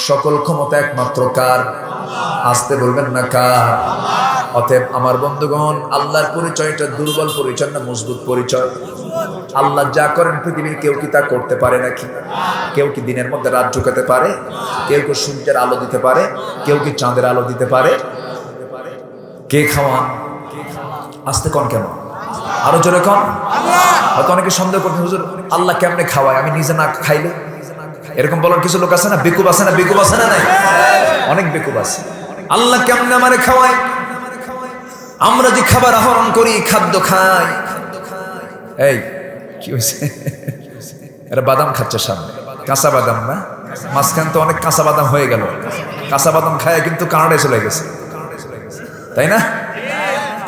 সকল ক্ষমতা একমাত্র কার? আসতে বলবেন না কার? অতএব আমার বন্ধুগণ, আল্লাহর পরিচয়টা দুর্বল পরিচয় না মজবুত পরিচয়? আল্লাহ যা করেন পৃথিবীর কেউ কি তা করতে পারে নাকি? কেউ কি দিনের মধ্যে রাত ঢুকাতে পারে? কেউ কি সূর্যের আলো দিতে পারে? কেউ কি চাঁদের আলো দিতে পারে? কে খাওয়ান? আসতে কন কেন? আরো জোরে কন। হয়তো অনেকে সন্দেহ করতে, হুজুর আল্লাহ কেমনে খাওয়ায়, আমি নিজে না খাইলে? এরকম বলার কিছু লোক আছে না? বেকুব আছে না? বেকুব আছে না? নাই, অনেক বেকুব আছে। আল্লাহ কেমনে আমারে খাওয়ায়? আমরা যে খাবার আহরণ করি, খাদ্য খাই। এই কি হয়েছে? এরা বাদাম খাচ্ছে সামনে, কাঁচা বাদাম না? মাঝখান তো অনেক কাঁচা বাদাম হয়ে গেল। কাঁচা বাদাম খায় কিন্তু কানাডায় চলে গেছে, তাই না?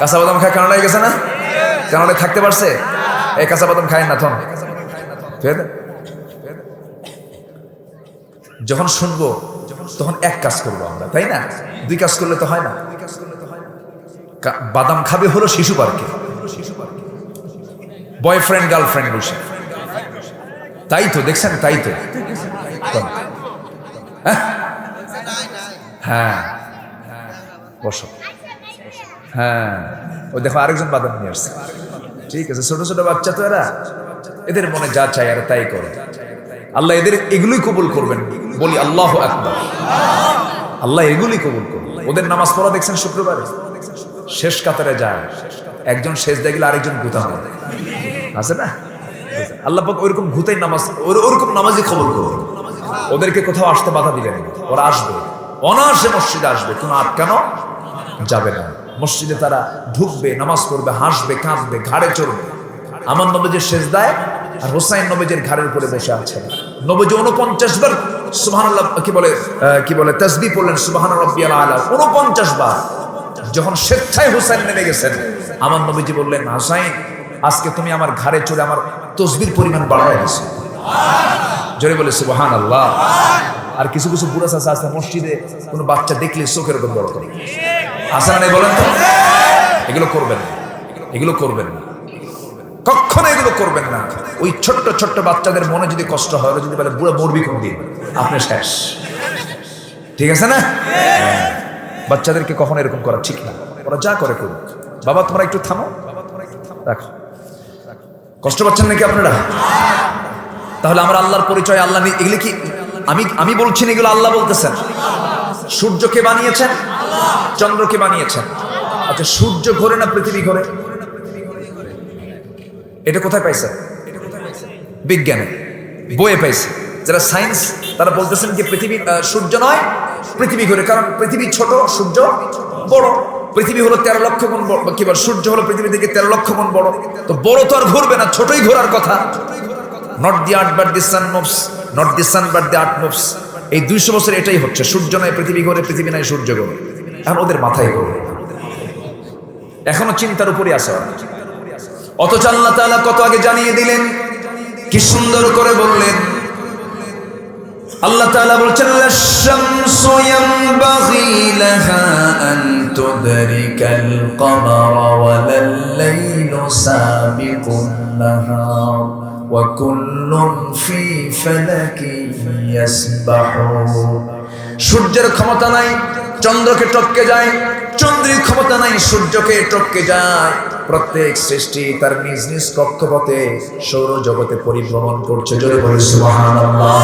কাঁচা বাদাম খায় কানাডায় গেছে না? কানাডায় থাকতে পারছে? এই কাঁচা বাদাম খায় না থন। যখন শুনবো তখন এক কাজ করবো আমরা, তাই না? দুই কাজ করলে তো হয় না। বাদাম খাবে হলো শিশু পার্কে, বয়ফ্রেন্ড গার্লফ্রেন্ড বসে, তাই তো দেখছেন? তাই তো, হ্যাঁ বসো। হ্যাঁ ওই দেখো আরেকজন বাদাম নিয়ে আসছে। ঠিক আছে, ছোট ছোট বাচ্চা তো এরা, এদের মনে যা চায় আর তাই করে। আল্লাহ এদের এগুলোই কবুল করবেন, বলি আল্লাহু আকবার। আল্লাহ এগুলোই কবুল করবেন। ওদের নামাজ পড়া দেখছেন শুক্রবারে শেষ কাতারে যায়, একজন শেষ দেখলে আরেকজন গুতা হয়, আছে না? আল্লাহ পাক ওইরকম ঘুতাই নামাজ, ওরকম নামাজই কবুল করবে। ওদেরকে কোথাও আসতে বাধা দিলেন, ওরা আসবে, অনায়াসে মসজিদে আসবে, কোনো আটকানো যাবে না। মসজিদে তারা ঢুকবে, নামাজ পড়বে, হাসবে, কাঁদবে, ঘাড়ে চড়বে। আমার নবীজির সেজদায় আর হোসাইন নবীজির ঘাড়ের উপরে বসে আছেন। নবীজি 49 বার সুবহানাল্লাহ কি বলে তাসবিহ পড়লেন, সুবহান রাব্বিয়াল আলা 49 বার। যখন স্বেচ্ছায় হোসাইন নেমে গেছেন, আমার নবীজি বললেন, হোসাইন আজকে তুমি আমার ঘাড়ে চড়ে আমার তসবির পরিমাণ বাড়ায় দিয়েছো। জোরে বলে সুবহানাল্লাহ। আর কিছু কিছু বুড়া চাচা আছে মসজিদে, কোনো বাচ্চা দেখলে চোখের উপর বড় করে, আছে না? বলেন তো, এগুলো করবেন না, এগুলো করবেন না, কখনো এগুলো করবেন না। ওই ছোট্ট ছোট্ট বাচ্চাদের মনে যদি কষ্ট হয়, যদি বলে বুড়া মরবি কোন দিন, আপনি শেষ। ঠিক আছে না? বাচ্চাদেরকে কখনো এরকম করা ঠিক না। ওরা যা করে করুক। বাবা তোমরা একটু থামো, রাখো। কষ্ট পাচ্ছেন নাকি আপনারা? তাহলে আমরা আল্লাহর পরিচয়, আল্লাহ এগুলি কি আমি বলছি না, এগুলো আল্লাহ বলতেছেন। সূর্যকে বানিয়েছেন, চন্দ্রকে বানিয়েছেন। আচ্ছা সূর্য ঘোরে না পৃথিবী ঘোরে? এটা কোথায় পাইছে? বিজ্ঞানে বইয়ে পাইছে। যারা সায়েন্স তারা বলতেছেন যে পৃথিবী সূর্য নয়, পৃথিবী ঘোরে। কারণ পৃথিবী ছোট, সূর্য বড়। পৃথিবী হলো 13 লক্ষ গুণ বড়, কি বল, সূর্য হলো পৃথিবী থেকে 13 লক্ষ গুণ বড়। তো বড় তো আর ঘুরবে না, ছোটই ঘোরার কথা। Not the earth but the sun moves, not the sun but the earth moves. এই 200 বছর এটাই হচ্ছে, সূর্য নয় পৃথিবী ঘোরে, পৃথিবী নয় সূর্য ঘোরে। এখন ওদের মাথায় ঘোরে, এখনো চিন্তার উপরে আসে। অথচ আল্লাহ তাআলা কত আগে জানিয়ে দিলেন, কি সুন্দর করে বললেন। আল্লাহ তাআলা বলছেন, লাশ-শামসু ইয়ানবাগি লাহা আন তুদরিকাল কমারা ওয়ালাল লাইলু সাবিকুন নাহার ওয়া কুল্লুন ফি ফালাকিন ইয়াসবাহুন। সূর্যের ক্ষমতা নাই চন্দ্রকে টপকে যায়, চন্দ্রের ক্ষমতা নাই সূর্যকে টপকে যায়। প্রত্যেক সৃষ্টি তার নিজ নিজ কক্ষপথে সৌরজগতে পরিভ্রমণ করছে। জোরে বলে সুবহানাল্লাহ।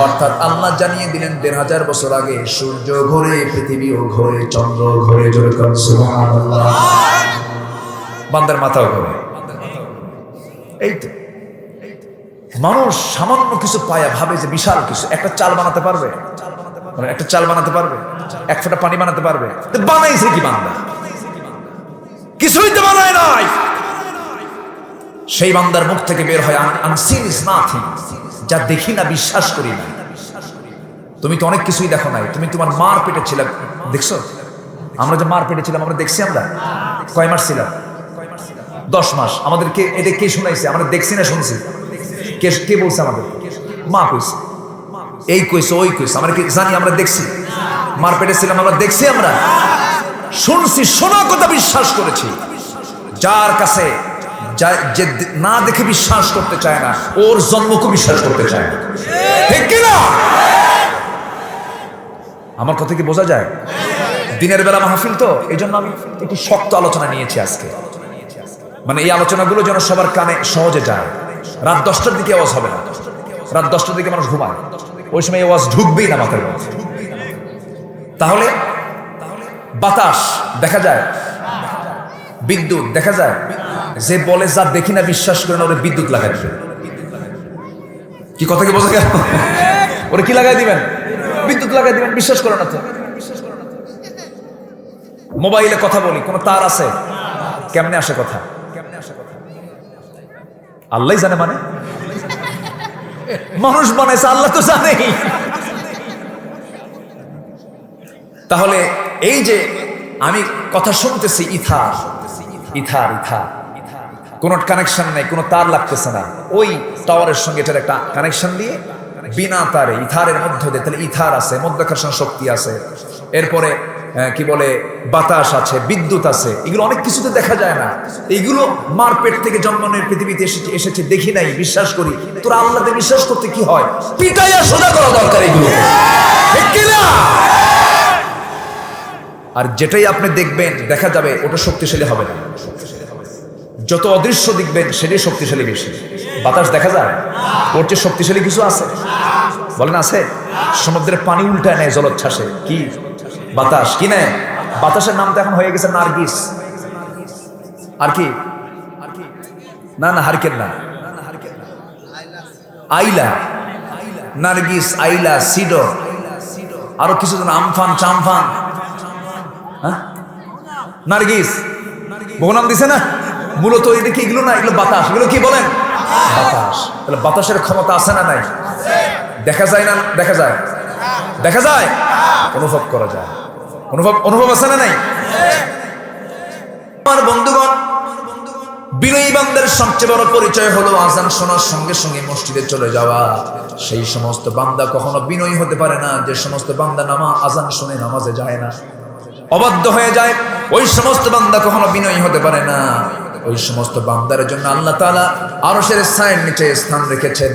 অর্থাৎ আল্লাহ জানিয়ে দিলেন 1500 বছর আগে সূর্য ঘোরে, পৃথিবীও ঘোরে, চন্দ্র ঘোরে। জোরে বলে সুবহানাল্লাহ। বান্দার মাথাও ঘোরে। এই তো মানুষ সামান্য কিছু পায়া ভাবে যে বিশাল কিছু। একটা চাল বানাতে পারবে? একটা চাল বানাতে পারবে? এক ফোঁটা পানি বানাতে পারবে? বানাইছে কি বান্দা? কিছুই তো বানায় নাই। সেই বান্দার মুখ থেকে বের হয় আনসিন ইজ নাথিং, যা দেখি না, বিশ্বাস করি না। তুমি তো অনেক কিছুই দেখো নাই। তুমি তোমার মার পেটে ছিলাম, দেখছো? আমরা যে মার পেটে ছিলাম আমরা দেখছি। আমরা কয় মাস ছিলাম? 10 মাস। আমাদেরকে এটা কে শুনাইছে? আমরা দেখছি না শুনছি? কে বলছে আমাদের? মা কইছে, এই কইছে, ওই কইছে। আমরা কি জানি? আমরা দেখছি। মার পেটে ছিলাম, আমরা দেখছি, আমরা শুনছি, শোনা কথা বিশ্বাস করেছি। যার কাছে যে না দেখে বিশ্বাস করতে চায় না, ওর জন্মকে বিশ্বাস করতে চায় না। ঠিক কিনা? আমার কথা কি বোঝা যায়? দিনের বেলা মাহফিল তো, এই জন্য আমি একটু শক্ত আলোচনা নিয়েছি আজকে। মানে এই আলোচনাগুলো যেন সবার কানে সহজে যায়। রাত 10টার দিকে আওয়াজ হবে না, রাত 10টার দিকে মানুষ ঘুমায়, ওই সময় আওয়াজ ঢুকবেই না মাথার মধ্যে। তাহলে বাতাস দেখা যায়, বিদ্যুৎ দেখা যায়। যে বলে যা দেখি না বিশ্বাস করে না, ওরে বিদ্যুৎ লাগাই দিবেন। কি কথা কি বোঝা গেল? ওরে কি লাগাই দিবেন? বিদ্যুৎ লাগাই দিবেন। বিশ্বাস করে না তো। মোবাইলে কথা বলি, কোনো তার আছে? কেমনে আসে কথা? আল্লাহ জানে। মানে মানুষ বানাইছে, আল্লাহ তো জানেই। তাহলে এই যে আমি কথা শুনতেছি, ইথার ইথার ইথার, কোনো কানেকশন নাই, কোনো তার লাগতেছে না, ওই টাওয়ারের সঙ্গে এটার একটা কানেকশন দিয়ে বিনা তারে ইথারের মধ্যে দিয়ে, তাহলে ইথার আছে, মধ্যাকর্ষণ শক্তি আছে, এরপরে কি বলে বাতাস আছে, বিদ্যুৎ আছে। এগুলো অনেক কিছুতে দেখা যায় না। এইগুলো মার পেট থেকে জন্মানোর পৃথিবীতে এসেছে দেখি নাই, বিশ্বাস করি। তোরা আল্লাহতে বিশ্বাস করতে কি হয়? পিটাইয়া সোজা করা দরকার এগুলো, ঠিক কি না? আর যেটাই আপনি দেখবেন দেখা যাবে ওটা শক্তিশালী হবে না। যত অদৃশ্য দেখবেন সেটাই শক্তিশালী বেশি। বাতাস দেখা যায়, ওর চেয়ে শক্তিশালী কিছু আছে? বলেন আছে? সমুদ্রের পানি উল্টায় নেয় জলোচ্ছ্বাসে। কি বাতাস? কি নেয়? বাতাসের নাম তো এখন হয়ে গেছে নার্গিস। আর কি? না না, হারকেন না, আইলা, নার্গিস, আইলা, সিডো, আরো কিছু জন, আমফান, চামফান, নার্গিস, বহু নাম দিছে না। মূলত এদিকে এগুলো না, এগুলো বাতাস। এগুলো কি বলেন? বাতাস। তাহলে বাতাসের ক্ষমতা আছে না নাই? দেখা যায় না? দেখা যায়, দেখা যায়, অনুভব করা যায়। অনুভব আছে না নাই? আমার বন্ধুগণ, বিনয়ী বান্দার সবচেয়ে বড় পরিচয় হলো আজান শোনার সঙ্গে সঙ্গে মসজিদে চলে যাওয়া। সেই সমস্ত বান্দা কখনো বিনয়ী হতে পারে না যে সমস্ত বান্দা আজান শুনে নামাজে যায় না, অবাধ্য হয়ে যায়। ওই সমস্ত বান্দা কখনো বিনয়ী হতে পারে না। ওই সমস্ত বান্দার জন্য আল্লাহ তাআলা আরশের ছায়ার নিচে স্থান রেখেছেন।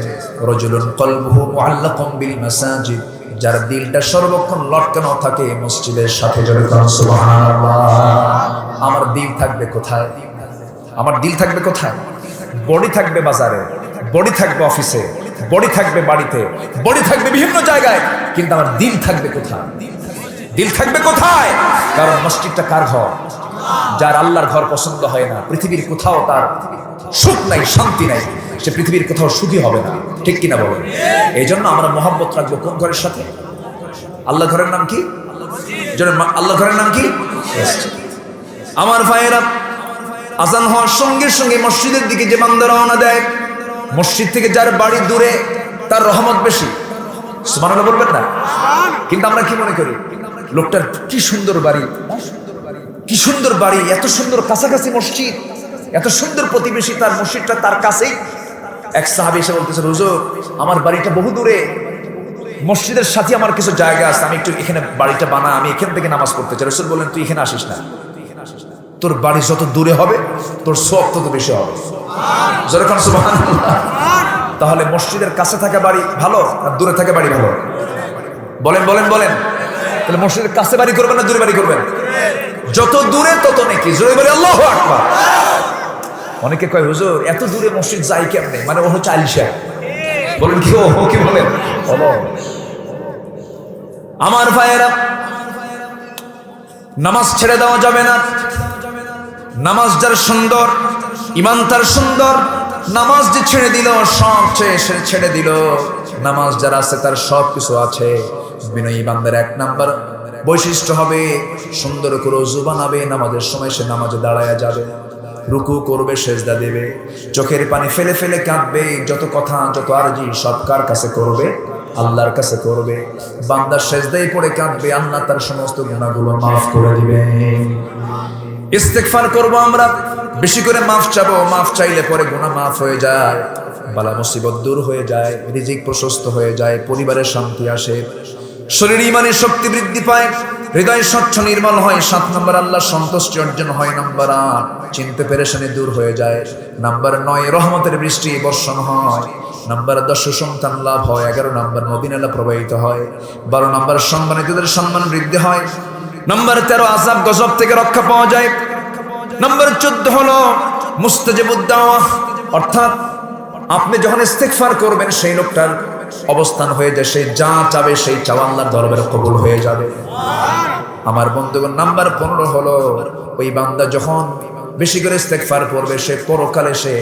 রাজুলুন কলবুহু মুআল্লাকুম বিল মাসাজিদ, যার দিলটা সর্বক্ষণ লটকানো থাকে মসজিদের সাথে। জোরে বলুন সুবহানাল্লাহ। আমার দিল থাকবে কোথায়? আমার দিল থাকবে কোথায়? বডি থাকবে বাজারে, বডি থাকবে অফিসে, বডি থাকবে বাড়িতে, বডি থাকবে বিভিন্ন জায়গায়, কিন্তু আমার দিল থাকবে কোথায়? দিল থাকবে কোথায়? কারণ মসজিদটা কার ঘর? যার আল্লাহর ঘর পছন্দ হয় না, পৃথিবীর কোথাও তার সুখ নাই, শান্তি নাই, সে পৃথিবীর কোথাও সুখী হবে না। ঠিক কিনা বলেন? এই জন্য আমরা মহব্বত রাখবো কোন ঘরের সাথে? আল্লাহ ঘরের নাম কি? আল্লাহ ঘরের নাম কি? আমার ভাইয়েরা, আজান হওয়ার সঙ্গে সঙ্গে মসজিদের দিকে যে বান্দা রওনা দেয়, মসজিদ থেকে যার বাড়ি দূরে তার রহমত বেশি। সুবহানাল্লাহ বলবেন না? কিন্তু আমরা কি মনে করি? লোকটার কি সুন্দর বাড়ি, কি সুন্দর বাড়ি, এত সুন্দর কাছাকাছি মসজিদ, এত সুন্দর প্রতিবেশী, তার মসজিদটা তার কাছেই। এক সাহাবী এসে বলতেছে, হুজুর আমার বাড়িটা বহু দূরে, মসজিদের সাথে আমার কিছু জায়গা আছে, আমি একটু এখানে বাড়িটা বানা, আমি এখান থেকে নামাজ পড়তে চাই। রাসূল বললেন, তুই এখানে আসিস না, তোর বাড়ি যত দূরে হবে তোর সওয়াব তত বেশি হবে। যেরকম সুবহানাল্লাহ। তাহলে মসজিদের কাছে থাকা বাড়ি ভালো আর দূরে থাকা বাড়ি ভালো? বলেন বলেন বলেন। তাহলে মসজিদের কাছে বাড়ি করবেন না দূরে বাড়ি করবেন? যত দূরে তত নেকি। জোরে বলে আল্লাহু আকবার। অনেকে কয়, হুজুর এত দূরে মসজিদ যাই কেমনে? মানে ও হচ্ছে আলিশা। বলেন কি? ও কি বলেন? আমার ভাইয়েরা, নামাজ ছেড়ে দেওয়া যাবে না। নামাজ যার সুন্দর, ইমান তার সুন্দর। নামাজ যে ছেড়ে দিল, সব ছেড়ে দিল। নামাজ যার আছে তার সব কিছু আছে। বিনয়ী বান্দার এক নাম্বার বৈশিষ্ট্য হবে সুন্দর করে ওযু বানাবে, নামাজের সময় সে নামাজে দাঁড়ায়া যাবে, রুকু করবে, সেজদা দেবে, চোখের পানি ফেলে ফেলে কাঁদবে। যত কথা, যত আরজি সব কার কাছে করবে? আল্লাহর কাছে করবে। বান্দা সেজদায় পড়ে কাঁদবে, আল্লাহ তার সমস্ত গুনাহগুলো মাফ করে দিবেন। ইস্তেগফার করব আমরা, বেশি করে মাফ চাবো। মাফ চাইলে পরে গুনাহ মাফ হয়ে যায়, বালা মুসিবত দূর হয়ে যায়, রিজিক প্রশস্ত হয়ে যায়, পরিবারের শান্তি আসে, শরীর ইমানের শক্তি বৃদ্ধি পায়, হৃদয় স্বচ্ছ নির্মল হয়। 7 নম্বর আল্লাহ সন্তুষ্টি অর্জন হয়। নাম্বার 8 চিন্তা পেরেশানি দূর হয়ে যায়। নাম্বার 9 রহমতের বৃষ্টি বর্ষণ হয়। নাম্বার 10 সুসন্তান লাভ হয়, 11 নাম্বার মদিনায় প্রবাহিত হয়, 12 নাম্বার সম্মানিতদের সম্মান বৃদ্ধি হয়, নাম্বার 13 আযাব গজব থেকে রক্ষা পাওয়া যায়, নাম্বার 14 হলো মুস্তাজিবুদ দাওয়া, অর্থাৎ আপনি যখন ইস্তেগফার করবেন সেই লোকটার অবস্থান হয়ে যায়, সে যা চাবে সেই চাওয়া আল্লাহর দরবারে কবুল হয়ে যাবে। আমার বন্ধুগণ, নাম্বার 15 হলো ওই বান্দা যখন বেশি করে ইস্তেগফার করবে সে পরকালে সে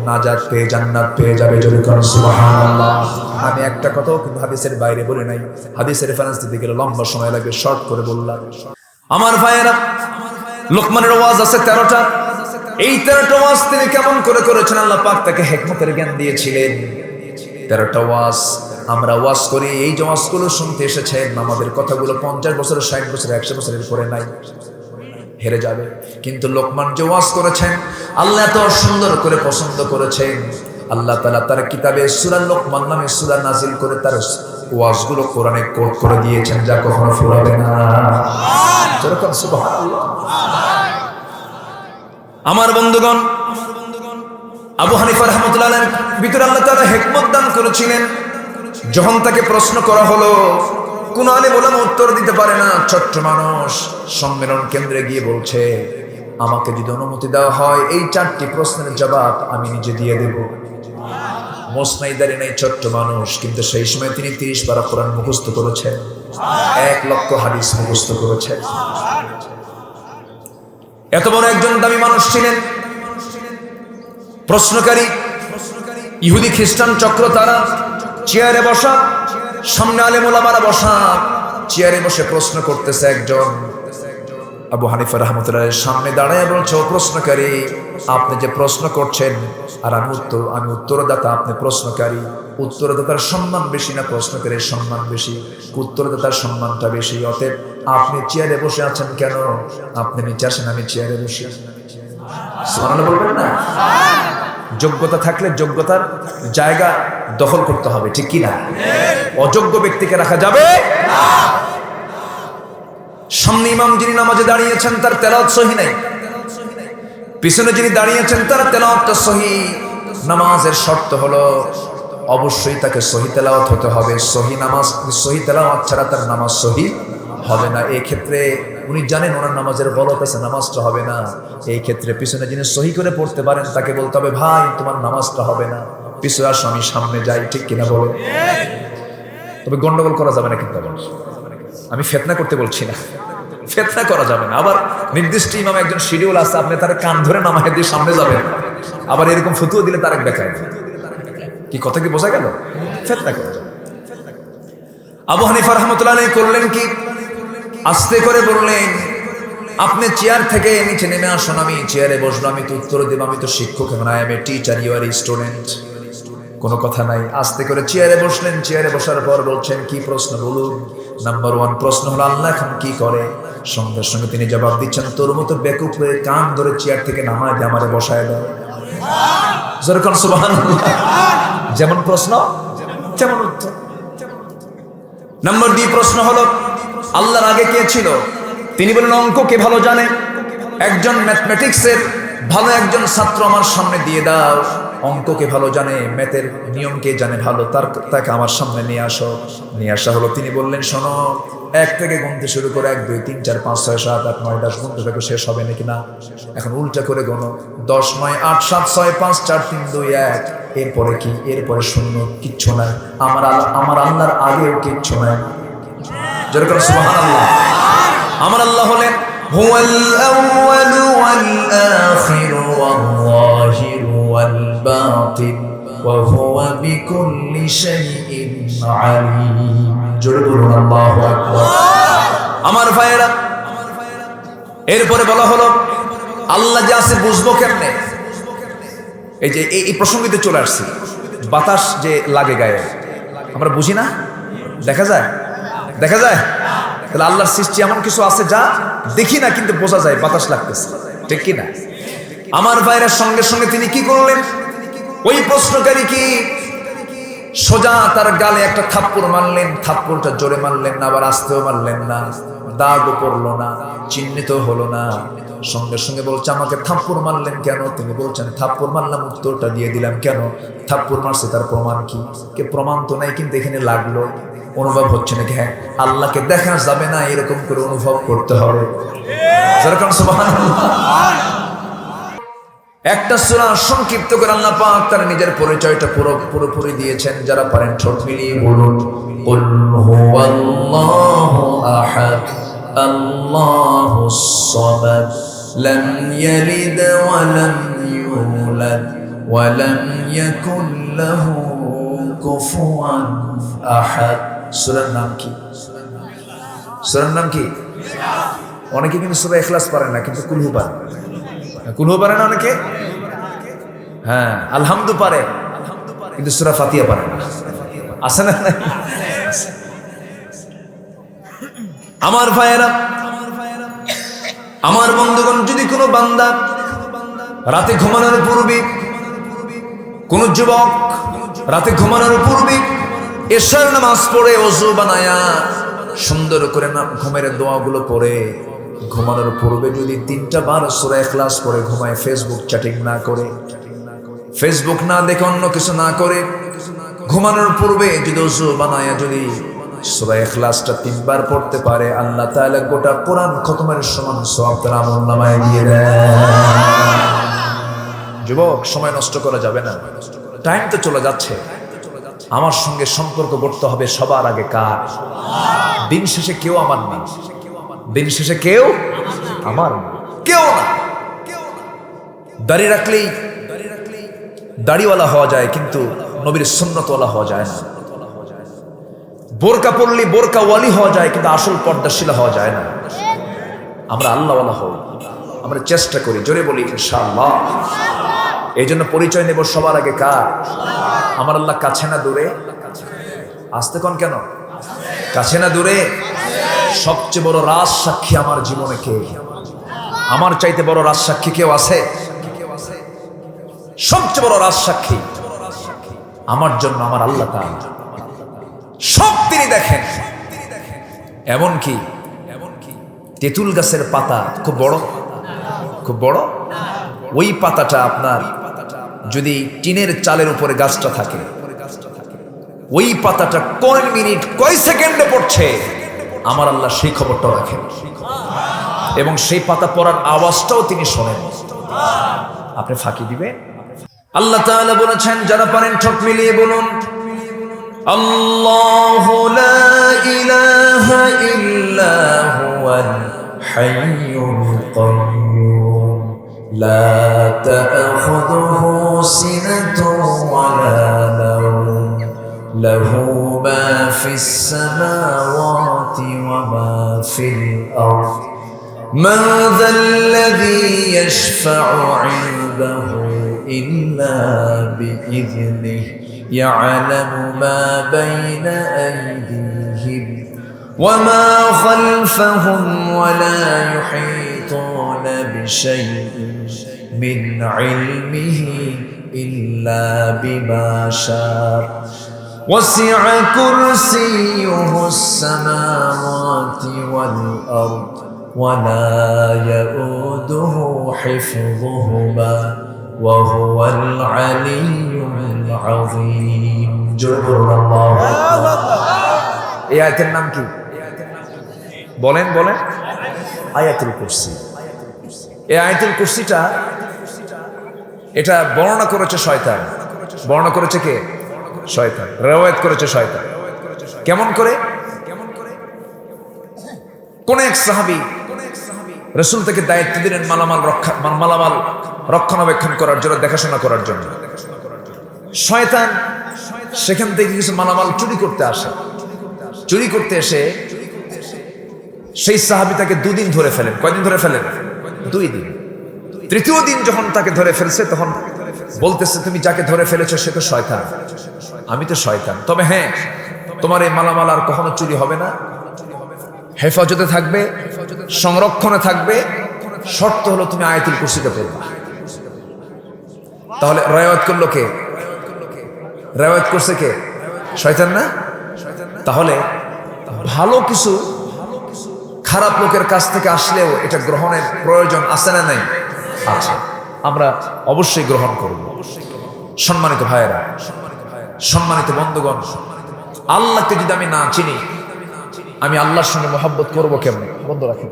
নাজাত পেয়ে জান্নাত পেয়ে যাবে। জোরে করুন সুবহানাল্লাহ। আমি একটা কথাও কিন্তু হাদিসের বাইরে বলি নাই, হাদিসের রেফারেন্স দিতে গেলে লম্বা সময় লাগবে, শর্ট করে বললাম। আমার ভাইয়েরা, লোকমানের ওয়াজ আছে 13টা, এই 13টা ওয়াজ তিনি কেমন করে করেছেন, আল্লাহ পাক তাকে হিকমতের জ্ঞান দিয়েছিলেন। 13টা ওয়াজ আমরা ওয়াজ করি, এই যে ওয়াজগুলো শুনতে এসেছেন আমাদের কথাগুলো 50 বছর 60 বছর 100 বছরের পরে নাই, হেরে যাবে। কিন্তু লোকমান যে ওয়াজ করেছেন আল্লাহ এত সুন্দর করে পছন্দ করেছেন, আল্লাহ তাআলা তার কিতাবে সূরা লোকমান নামে সূরা নাজিল করে তার ওয়াজগুলো কোরআনে কোট করে দিয়েছেন, যা কখনো ফুরাবে না। যেরকম সুবহানাল্লাহ। আমার বন্ধুগণ, আবু হানিফা রাহমাতুল্লাহ আলাইহির ভিতরে আল্লাহ তাআলা হিকমত দান করেছিলেন। যখন তাকে প্রশ্ন করা হলো, কোন আলেম ওলামা উত্তর দিতে পারে না, ছোট্ট মানুষ সম্মেলন কেন্দ্রে গিয়ে বলছে, আমাকে যদি অনুমতি দেওয়া হয় এই 4টি প্রশ্নের জবাব আমি নিজে দিয়ে দেব। মোসনাইদারি নাই, ছোট্ট মানুষ, কিন্তু সেই সময় তিনি 30 পারা কোরআন মুখস্থ করেছেন, 1 লক্ষ হাদিস মুখস্থ করেছেন। এত বড় একজন দামি মানুষ ছিলেন। প্রশ্নকারী ইহুদি খ্রিস্টান চক্র, তারা চেয়ারে বসা, সামনে আলেম ওলামারা বসা, চেয়ারে বসে প্রশ্ন করতেছে। একজন আবু হানিফা রাহমাতুল্লাহর সামনে দাঁড়ায় বলছে, ও প্রশ্নকারী, আপনি যে প্রশ্ন করছেন আর আমি উত্তরদাতা, আপনি প্রশ্নকারী, উত্তরদাতার সম্মান বেশি না প্রশ্নকারীর সম্মান বেশি? উত্তরদাতার সম্মানটা বেশি। অতএব আপনি চেয়ারে বসে আছেন কেন? আপনি নিচে আসেন, আমি চেয়ারে বসে। সুবহানাল্লাহ বলবেন না? যোগ্যতা থাকলে যোগ্যতার জায়গা দখল করতে হবে, ঠিক কি না? অযোগ্য ব্যক্তিকে রাখা যাবে না। সামনে ইমাম যিনি নামাজে দাঁড়িয়েছেন তার তেলাওয়াত সহি নাই, পিছনে যিনি দাঁড়িয়েছেন তার তেলাওয়াতটা সহি। নামাজের শর্ত হলো অবশ্যই তাকে সহি তেলাওয়াত হতে হবে। সহি নামাজ, সহি তেলাওয়াত ছাড়া তার নামাজ সহি হবে না। এই ক্ষেত্রে উনি জানেন ওনার নামাজের গলত আছে, নামাজটা হবে না। এই ক্ষেত্রে পিছনে যিনি সহি করে পড়তে পারেন তাকে বলতে হবে, ভাই তোমার নামাজটা হবে না, পিছনে আসো, আমি সামনে যাই, ঠিক কিনা বলে? তবে গন্ডগোল করা যাবে না, কিন্তু আমি ফিতনা করতে বলছি না, ফিতনা করা যাবে না। আবার নির্দিষ্ট ইমাম একজন শিডিউল আছে, আপনি তার কান ধরে নামায় দিয়ে সামনে যাবেন, আবার এরকম ফতুয়া দিলে তার এক দেখায়। কি কথা কি বোঝা গেল? ফিতনা করা যাবে। আবু হানিফা রাহমাতুল্লাহ আলাইহি করলেন কি, আস্তে করে বললেন, আপনি চেয়ার থেকে নিচে নেমে আসুন, আমি চেয়ারে বসবো, আমি তো উত্তর দেব, আমি তো শিক্ষক না, আমি টিচার, ইউ আর স্টুডেন্ট। কোনো কথা নাই, আস্তে করে চেয়ারে বসলেন। চেয়ারে বসার পর বলছেন, কি প্রশ্ন বলুন? নাম্বার 1 প্রশ্ন হলো, আল্লাহ এখন কি করে? সঙ্গে সঙ্গে তিনি জবাব দিচ্ছেন, তোর মতো বেকুব হয়ে কান ধরে চেয়ার থেকে নামায় দিয়ে আমারে বসায় দেয়। যেরকম সুবহানাল্লাহ, যেমন প্রশ্ন তেমন উত্তর। নাম্বার 2 প্রশ্ন হলো, আল্লাহর আগে কে ছিল? তিনি বলেন, অঙ্ক কে ভালো জানে? একজন ম্যাথমেটিক্সের ভালো একজন ছাত্র আমার সামনে দিয়ে দাও, অঙ্ককে ভালো জানে, ম্যাথের নিয়ম কে জানে ভালো, তাকে আমার সামনে নিয়ে আসো। নিয়ে আসা হলো। তিনি বললেন, শোনো, 1 থেকে গুনতে শুরু করে 1 2 3 4 5 6 7 8 9 10 গুনতে থাকো, শেষ হবে নাকি না? এখন উল্টা করে গোনো, 10 9 8 7 6 5 4 3 2 1। এরপরে কি? এরপরে শূন্য, কিচ্ছু নাই। আমার আল্লাহর আগেও কিচ্ছু নাই। যেরকম সুবহানাল্লাহ। আমার আল্লাহ হলেন হুয়াল আউয়ালু ওয়াল আখিরু ওয়াল যাহিরু ওয়াল বাতিন ওয়া হুয়া বিকুল্লি শাইইন আলীম। জোরে বলুন আল্লাহু আকবার। আমার ভাইয়েরা, এরপরে বলা হলো, আল্লাহ যে আছে বুঝবো কেমনে? এই যে এই প্রসঙ্গিতে চলে আসছি, বাতাস যে লাগে গায়ে, আমরা বুঝি না? দেখা যায়? দেখা যায়? তাহলে আল্লাহর সৃষ্টি এমন কিছু আছে যা দেখি না কিন্তু বোঝা যায়, বাতাস লাগতেছে, ঠিক কি না? আমার ভাইয়ের সঙ্গে সঙ্গে তিনি কি করলেন? ওই প্রশ্নকারী কি সোজা তার গালে একটা থাপ্পড় মারলেন। থাপ্পড়টা জোরে মারলেন না, আবার আস্তেও মারলেন না, দাগও পড়লো না, চিহ্নিত হলো না। সঙ্গে সঙ্গে বলছে আমাকে থাপ্পড় মারলেন কেন? তিনি বলছেন থাপ্পড় মারলাম, উত্তরটা দিয়ে দিলাম কেন থাপ্পড় মারছে তার প্রমাণ কি? কে প্রমাণ তো নাই, কিন্তু এখানে লাগলো, অনুভব হচ্ছে নাকি? হ্যাঁ, আল্লাহকে দেখা যাবে না এরকম করে অনুভব করতে হবে। যেরকম সুবহানাল্লাহ। একটা সূরা সংক্ষিপ্ত করে আল্লাহ পাক তার নিজের পরিচয়টা পুরোপুরি দিয়েছেন। যারা পারেন ঠোঁট মিলিয়ে বলুন, কুল হুয়াল্লাহু আহাদ আল্লাহুস সামাদ লাম ইয়ালিদ ওয়া লাম ইউলাদ ওয়া লাম ইয়াকুল লাহু কুফুয়ান আহাদ। সূরার নাম কি? সূরার নাম কি? অনেকে কিন্তু সূরা ইখলাস পারে না, কিন্তু কুলহু পারে। কুলহু পারে না অনেকে? হ্যাঁ, আলহামদু পারে, কিন্তু সূরা ফাতিহা পারে না। আছে না? আমার ভাইয়েরা, আমার বন্ধুগণ, যদি কোনো বান্দা রাতে ঘুমানোর পূর্বে, কোন যুবক রাতে ঘুমানোর পূর্বে এশার নামাজ পড়ে ওযু বানায়া সুন্দর করে না ঘুমের দোয়াগুলো পড়ে ঘুমানোর পূর্বে যদি 3টা বার সূরা ইখলাস পড়ে ঘুমায়, ফেসবুক চ্যাটিং না করে, ফেসবুক না দেখে অন্য কিছু না করে, ঘুমানোর পূর্বে যদি ওযু বানায়া যদি সূরা ইখলাসটা 3 বার পড়তে পারে, আল্লাহ তাআলা গোটা কোরআন খতমের সমান সওয়াব তার আমলনামায় দিয়ে দেয়। যুবক, সময় নষ্ট করা যাবে না, টাইম তো চলে যাচ্ছে। আমার সঙ্গে সম্পর্ক গড়তে হবে সবার আগে কার? দিন শেষে কেউ আমার না, দিন শেষে কেউ আমার না, কেউ না। দাড়ি রাখলেই দাড়িওয়ালা হওয়া যায়, কিন্তু নবীর সুন্নতওয়ালা হওয়া যায় না। বোরকা পরলে বোরকা ওয়ালি হওয়া যায়, কিন্তু আসল পর্দাশীলা হওয়া যায় না। আমরা আল্লাহওয়ালা হই, আমরা চেষ্টা করি, জোরে বলি ইনশাআল্লাহ। এই জন্য পরিচয় নেব সবার আগে কার? আমার আল্লাহ কাছে না দূরে? আসতে কোন কেন? কাছে না দূরে? সবচেয়ে বড় রাজ সাক্ষী আমার জীবনে কে? আমার চাইতে বড় রাজ সাক্ষী কেউ আছে? সবচেয়ে বড় রাজ সাক্ষী আমার জন্য আমার আল্লাহ তাআলা। সব তিনি দেখেন। এমনকি তেঁতুল গাছের পাতা খুব বড়, খুব বড়, ওই পাতাটা আপনার যদি টিনের চালের উপরে গাছটা থাকে, ওই পাতাটা কয় মিনিট কয় সেকেন্ডে পড়ছে আমার আল্লাহ সেই খবরটাও রাখেন, এবং সেই পাতা পড়ার আওয়াজটাও তিনি শোনেন। আপনি ফাঁকি দিবে? আল্লাহ তাআলা বলেছেন, যারা পারেন ঠোঁট মিলিয়ে বলুন, আল্লাহু লা ইলাহা ইল্লা হুয়াল হাইয়ুল কাইয়্যুম লা তা'খুযুহু সিনাতুন ওয়া লা নাওম লাহু মা ফিস সামাওয়াতি ওয়া মা ফিল আরদ মা যাল্লাযী ইয়াশফা'ু 'ইনদাহু ইল্লা বিইذনিহি يعلم ما بين أيديهم وما خلفهم ولا يحيطون بشيء من علمه إلا بما شاء وسع كرسيه السماوات والأرض ولا يؤوده حفظهما وهو العلي العظيم جبر الله এই আয়াতের নাম কি? বলেন বলেন। আয়াতুল কুরসি। এই আয়াতুল কুরসিটা এটা বর্ণনা করেছে শয়তান। বর্ণনা করেছে কে? শয়তান। রওয়ায়াত করেছে শয়তান। কেমন করে? কোন এক সাহাবী রাসূল থেকে দায়িত্ব দিলেন মালামাল রক্ষণাবেক্ষণ করার জন্য, দেখাশোনা করার জন্য। শয়তান সেখান থেকে কিছু মালামাল চুরি করতে আসে। চুরি করতে এসে সেই সাহাবী তাকে 2 দিন ধরে ফেলেন। কয়দিন ধরে ফেলেন? 2 দিন। তৃতীয় দিন যখন তাকে ধরে ফেলছে, তখন বলতেছে, তুমি যাকে ধরে ফেলেছো সে তো শয়তান। আমি তো শয়তান, তবে হ্যাঁ, তোমার এই মালামাল আর কখনো চুরি হবে না, হেফাজতে থাকবে, সংরক্ষণে থাকবে, শর্ত হলো তুমি আয়াতুল কুরসিটা পড়বা। তাহলে রায়াত করলো কে? রায়াত করছে কে? শয়তান না? তাহলে ভালো কিছু খারাপ লোকের কাছ থেকে আসলেও এটা গ্রহণের প্রয়োজন আছে না নাই? আছে। আমরা অবশ্যই গ্রহণ করব। সম্মানিত ভাইয়েরা, সম্মানিত বন্ধুগণ, আল্লাহকে যদি আমি না চিনি, আমি আল্লাহর সঙ্গে মহব্বত করবো কেমন? বন্ধ রাখি,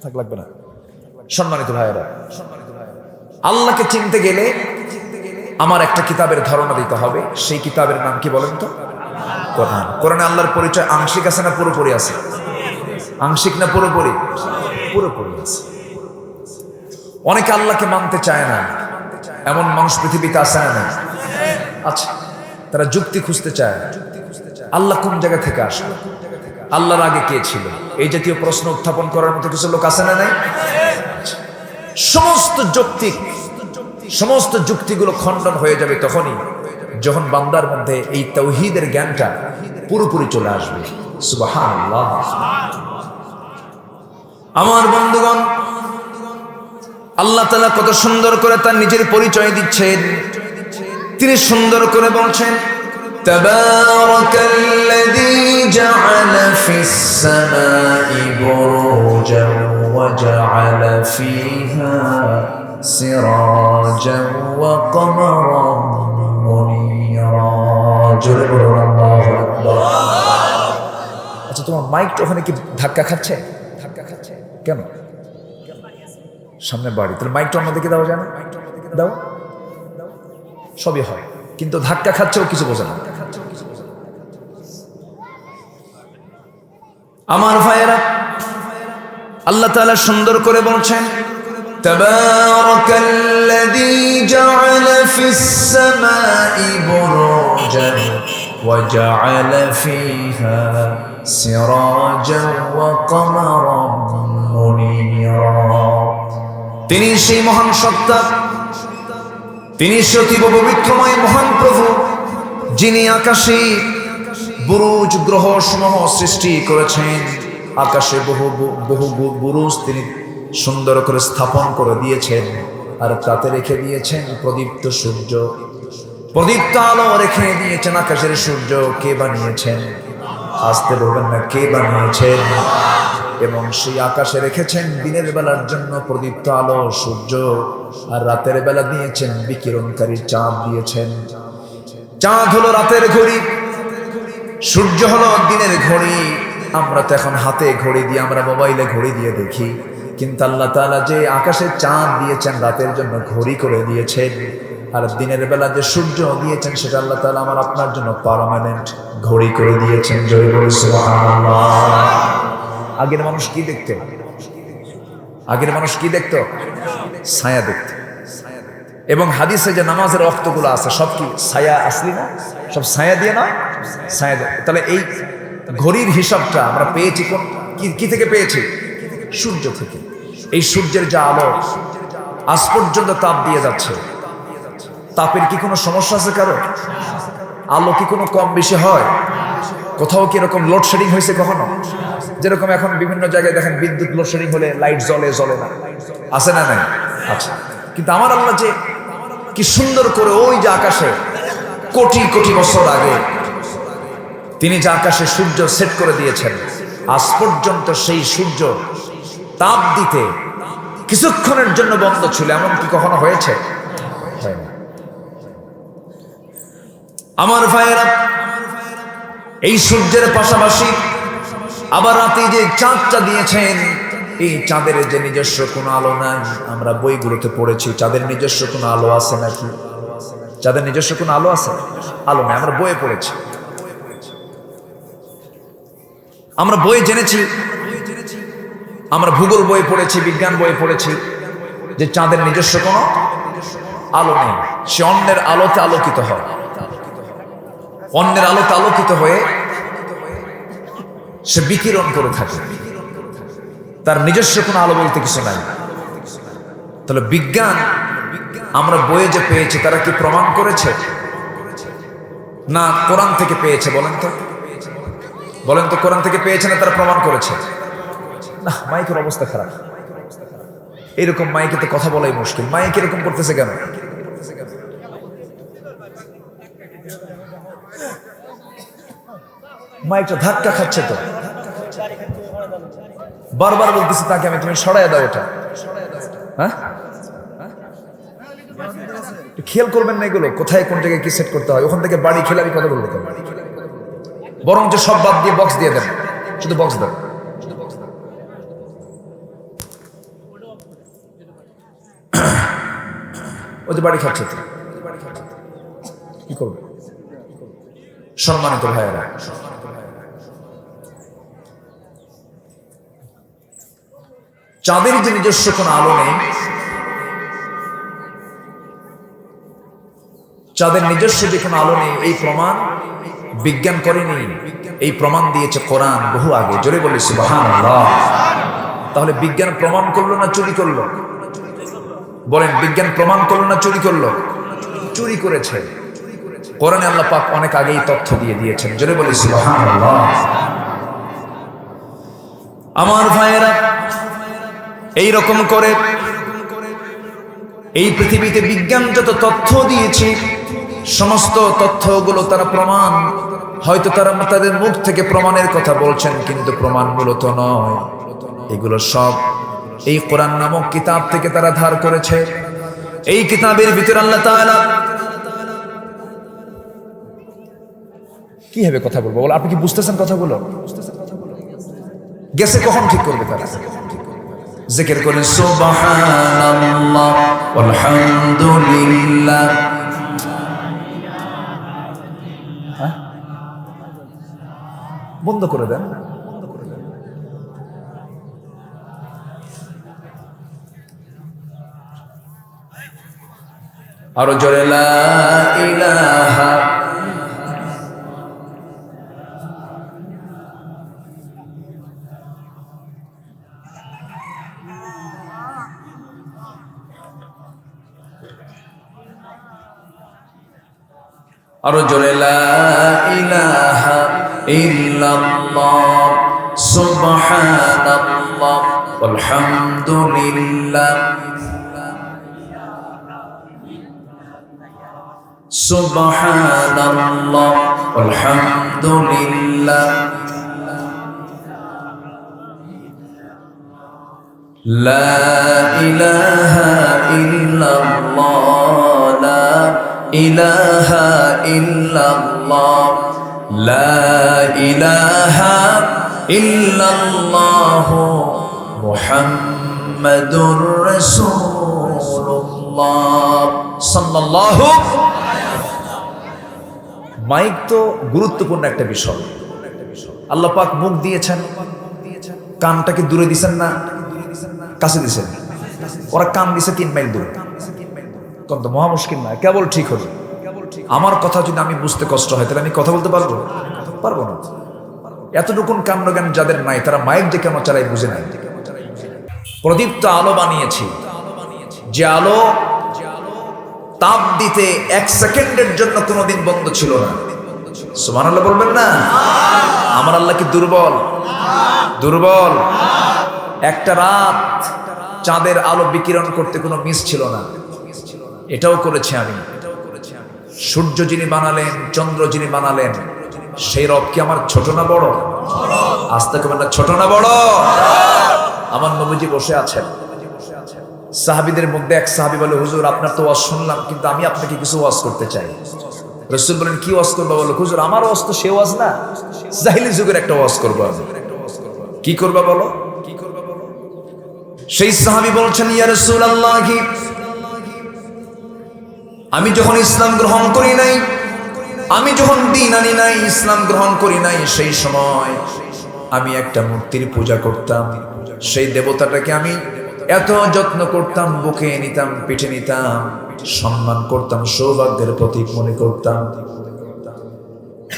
থাক লাগবে না। সম্মানিত ভাইয়েরা, আল্লাহকে চিনতে গেলে আমার একটা কিতাবের ধারণা দিতে হবে। সেই কিতাবের নাম কি বলেন তো? কোরআন। কোরআনে আল্লাহর পরিচয় আংশিক আছে না পুরোপুরি আছে? আংশিক না পুরোপুরি? পুরোপুরি আছে। অনেকে আল্লাহকে মানতে চায় না, এমন মানুষ পৃথিবীতে আছে না নাই? আচ্ছা, তারা যুক্তি খুঁজতে চায়, আল্লাহ কোন জায়গা থেকে আসে, আল্লাহর আগে কে ছিল, এই জাতীয় প্রশ্ন উত্থাপন করার মতো কিছু লোক আছে না নাই? সমস্ত যুক্তিগুলো খণ্ডন হয়ে যাবে তখনই যখন বান্দার মধ্যে এই তাওহীদের জ্ঞানটা পুরোপুরি চলে আসবে। সুবহানাল্লাহ। আমার বন্ধুগণ, আল্লাহ তাআলা কত সুন্দর করে তার নিজের পরিচয় দিচ্ছেন। তিনি সুন্দর করে বলছেন, তাবারাকাল্লাযী জাআলা ফিস সামাই বুরুজান ওয়া জাআলা ফিহা সিরাজান ওয়া কমারান মুনীরা। জোরে বলুন আল্লাহু আকবার। আচ্ছা, তোমার মাইকটা ওখানে কি ধাক্কা খাচ্ছে? কেন? সামনে বাড়ি, তাহলে মাইকটা অন্যদিকে দাও, জানো দাও, সবই হয়, কিন্তু ধাক্কা খাচ্ছেও কিছু বোঝে না। আমার ভাইয়েরা, আল্লাহ তাআলা সুন্দর করে বলছেন, তাবারাকাল্লাযী জাআলা ফিস সামাই বুরুজান ওয়া জাআলা ফিহা সিরাজান ওয়া কমারান মুনীরা। তিনি সেই মহান সত্তা, তিনি সতীব পবিত্রময় মহান প্রভু, যিনি আকাশে বুরুজ গ্রহ সমূহ সৃষ্টি করেছেন। আকাশে বহু বুরুজ তিনি সুন্দর করে স্থাপন করে দিয়েছেন, আর তাতে রেখে দিয়েছেন প্রদীপ্ত সূর্য, প্রদীপ্ত আলো রেখে দিয়েছেন। আকাশের সূর্য কে বানিয়েছেন? আসতে বলবেন না, কে বানিয়েছেন? এবং সেই আকাশে রেখেছেন দিনের বেলার জন্য প্রদীপ্ত আলো সূর্য, আর রাতের বেলা দিয়েছেন বিকিরণকারী চাঁদ দিয়েছেন। চাঁদ হলো রাতের ঘড়ি, সূর্য হলো দিনের ঘড়ি। আমরা তো এখন হাতে ঘড়ি দিয়ে, আমরা মোবাইলে ঘড়ি দিয়ে দেখি, কিন্তু আল্লাহ তাআলা যে আকাশে চাঁদ দিয়েছেন রাতের জন্য ঘড়ি করে দিয়েছেন, আর দিনের বেলা যে সূর্য দিয়েছেন সেটা আল্লাহ তাআলা আমার আপনার জন্য পার্মানেন্ট ঘড়ি করে দিয়েছেন। জয় বলি সুবহানাল্লাহ। আগের মানুষ কি দেখতো? আগের মানুষ কি দেখতো? ছায়া দেখতো। এবং হাদিসে যে নামাজের ওয়াক্তগুলো আছে সব কি ছায়া আসলি না? সব ছায়া দিয়ে না? ছায়া দিয়ে। তাহলে এই ঘড়ির হিসাবটা আমরা পেয়েছি কোন কি থেকে পেয়েছি? সূর্য থেকে। এই সূর্যের যা আলো আজ পর্যন্ত তাপ দিয়ে যাচ্ছে, তাপের কি কোনো সমস্যা আছে কারো? আলো কি কোনো কম বেশি হয়? কোথাও কি এরকম লোডশেডিং হয়েছে কখনো? যেরকম এখন বিভিন্ন জায়গায় দেখেন বিদ্যুৎ লোডশেডিং হলে লাইট জ্বলে না, আছে না নাই? আচ্ছা, কিন্তু আমার আল্লাহ যে কি সুন্দর করে ওই যে আকাশে কোটি কোটি বছর আগে তিনি যে আকাশে সূর্য সেট করে দিয়েছেন, আজ পর্যন্ত সেই সূর্য তাপ দিতে কিছুক্ষণের জন্য বন্ধ ছিল, এমন কি কখনো হয়েছে? আমার ভাইয়েরা, এই সূর্যের পাশাপাশি আবার রাতে যে চাঁদটা দিয়েছেন, এই চাঁদের যে নিজস্ব কোনো আলো নাই। আমরা বইগুলোতে পড়েছি চাঁদের নিজস্ব কোনো আলো আছে নাকি? চাঁদের নিজস্ব কোনো আলো আছে? আলো নেই। আমরা বইয়ে পড়েছি, আমরা বইয়ে জেনেছি, আমরা ভূগোল বই পড়েছি, বিজ্ঞান বই পড়েছি যে চাঁদের নিজস্ব কোনো আলো নেই। সে অন্যের আলোতে আলোকিত হয়, অন্যের আলোতে আলোকিত হয়ে সে বিকিরণ করে থাকে, তার নিজস্ব কোনো আলো বলতে কিছু নাই। তাহলে বিজ্ঞান আমরা বইয়ে যে পেয়েছি তারা কি প্রমাণ করেছে না কোরআন থেকে পেয়েছে? বলেন তো, বলেন তো, কোরআন থেকে পেয়েছে না তারা প্রমাণ করেছে? না, মাইকের অবস্থা খারাপ, এরকম মাইকে তো কথা বলাই মুশকিল। মাইক এরকম করতেছে কেন? মাইকটা ধাক্কা খাচ্ছে তো, বারবার বলতেছি তাকে আমি, তুমি সরাইয়া দাও এটা। হ্যাঁ, খেয়াল করবেন না এগুলো, কোথায় কোন জায়গায় কি সেট করতে হয়। ওখান থেকে বাড়ি খেলে আমি কথা বলবো, বরং যে সব বাদ দিয়ে বক্স দিয়ে দেন, শুধু বক্স দেন। ও যে বাড়ি খাচ্ছে তো, কি করবে? সম্মানিত ভাইয়েরা, চাঁদের যে নিজস্ব কোনো আলো নেই, চাঁদের নিজস্ব যে কোনো আলো নেই, এই প্রমাণ বিজ্ঞান করেনি, এই প্রমাণ দিয়েছে কোরআন বহু আগে। জোরে বলি সুবহানাল্লাহ। তাহলে বিজ্ঞান প্রমাণ করলো না চুরি করলো? বলেন, বিজ্ঞান প্রমাণ করলো না চুরি করলো? চুরি করেছে। কোরআনে আল্লাহ পাক অনেক আগেই তথ্য দিয়ে দিয়েছেন। জোরে বলি সুবহানাল্লাহ। আমার ভাইয়েরা, এই রকম করে এই পৃথিবীতে বিজ্ঞান যত তথ্য দিয়েছে, সমস্ত তথ্যগুলো তারা প্রমাণ, হয়তো তারা তাদের মুখ থেকে প্রমাণের কথা বলছেন, কিন্তু প্রমাণ মূলত নয়। এগুলো সব এই কোরআন নামক কিতাব থেকে তারা ধার করেছে। এই কিতাবের ভিতরে আল্লাহ তাআলা, কি হবে কথা বলবো বল, আপনি কি বুঝতেছেন কথাগুলো? গেছে কখন ঠিক করবে তারা? জিকির করেন সুবহানাল্লাহ আলহামদুলিল্লাহ। বন্ধ করে দেন। আরো জোরে লা ইলাহা, আরো জোরে লা ইলাহা ইল্লাল্লাহ সুবহানাল্লাহ আলহামদুলিল্লাহ সুবহানাল্লাহ আলহামদুলিল্লাহ লা ইলাহা ইল্লাল্লাহ লা ইলাহা ইল্লাল্লাহ লা ইলাহা ইল্লাল্লাহ মুহাম্মাদুর রাসূলুল্লাহ সাল্লাল্লাহু। মাইক তো গুরুত্বপূর্ণ একটা বিষয়। আল্লাহ পাক মুখ দিয়েছেন, কানটাকে দূরে দিছেন না কাছে দিছেন? ওরা কান দিছে 3 মাইল দূরে। কোন তো মহা মুশকিল না, কেবল ঠিক হলো। আমার কথা যদি আমি বুঝতে কষ্ট হয়, তাহলে আমি কথা বলতে পারবো? পারবো না। এতটুকুন কান্ডজ্ঞান যাদের নাই, তারা মাইক যে কেন চালাই বুঝে নাই। প্রদীপ্ত আলো বানিয়েছি, যে আলো তাপ দিতে 1 সেকেন্ডের জন্য কোনোদিন বন্ধ ছিল না। সুবহানাল্লাহ বলবেন না? আমার আল্লাহ কি দুর্বল? দুর্বল? একটা রাত চাঁদের আলো বিকিরণ করতে কোনো মিস ছিল না। এটাও করেছি আমি। সূর্য যিনি বানালেন, চন্দ্র যিনি বানালেন, সেই রব কি আমার ছোট না বড়? আস্তে কবেন না, ছোট না বড়? আমার নবীজি বসে আছেন, সাহাবীদের মধ্যে এক সাহাবী বলে, হুজুর আপনার তো ওয়াজ শুনলাম, কিন্তু আমি আপনাকে কিছু ওয়াজ করতে চাই। রাসূল বলেন, কি ওয়াজ করবো? বলো, হুজুর আমার ওয়াজ তো সে ওয়াজ না, জাহিলি যুগের একটা ওয়াজ করবো আমি। কি করবা বলো? সেই সাহাবী বলছেন, ইয়া রাসূলুল্লাহ, আমি যখন ইসলাম গ্রহণ করি নাই, আমি যখন দ্বীন আনি নাই, ইসলাম গ্রহণ করি নাই, সেই সময় আমি একটা মূর্তির পূজা করতাম। সেই দেবতাটাকে আমি এত যত্ন করতাম, বুকে নিতাম, পিঠে নিতাম, সম্মান করতাম, সৌভাগ্যের প্রতীক মনে করতাম।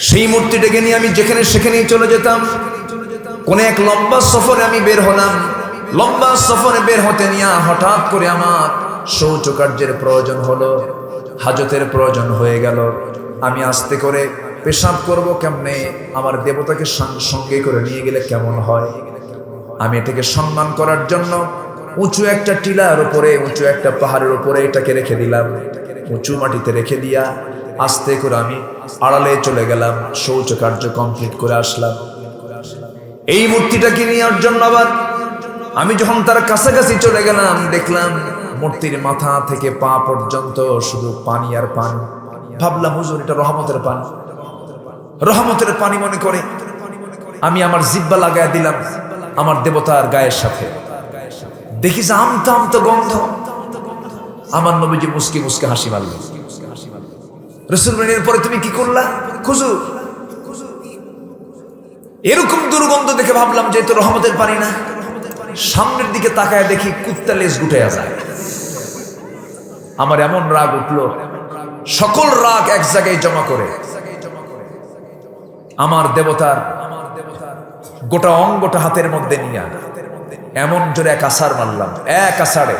সেই মূর্তিটাকে নিয়ে আমি যেখানে সেখানেই চলে যেতাম। কোন এক লম্বা সফরে আমি বের হলাম, লম্বা সফরে বের হতে নিয়ে হঠাৎ করে আমার শৌচকার্যের প্রয়োজন হলো, হাজতের প্রয়োজন হয়ে গেল। আমি আস্তে করে পেশাব করব কেমনে, আমার দেবতাকে সঙ্গে করে নিয়ে গেলে কেমন হয়? আমি এটাকে সম্মান করার জন্য উঁচু একটা টিলার উপরে, উঁচু একটা পাহাড়ের উপরে এটাকে রেখে দিলাম। উঁচু মাটিতে রেখে দিয়া আস্তে করে আমি আড়ালে চলে গেলাম, শৌচ কার্য কমপ্লিট করে আসলাম। এই মূর্তিটাকে নেওয়ার জন্য আবার আমি যখন তার কাছাকাছি চলে গেলাম, দেখলাম মূর্তির মাথা থেকে পা পর্যন্ত শুধু পানি আর পানি। ভাবলাম হুজুর এটা রহমতের পানি, রহমতের পানি মনে করে আমি আমার জিহ্বা লাগায় দিলাম আমার দেবতার গায়ের সাথে। দেখি যে আমতা আমতা গন্ধ। আমার নবীজি মুস্কি মুস্কি হাসি মারল। রাসূল বললেন এরপরে তুমি কি করলা? হুজুর এরকম দুর্গন্ধ দেখে ভাবলাম যে তো রহমতের পানি না। সামনের দিকে তাকায় দেখি কুত্তা লেজ গুটাইয়া যায়। আমার এমন রাগ উঠলো, সকল রাগ এক জায়গায় জমা করে আমার দেবতার গোটা অঙ্গটা হাতের মধ্যে নিয়ে এমন জোরে এক আছাড় মারলাম। এক আছাড়ে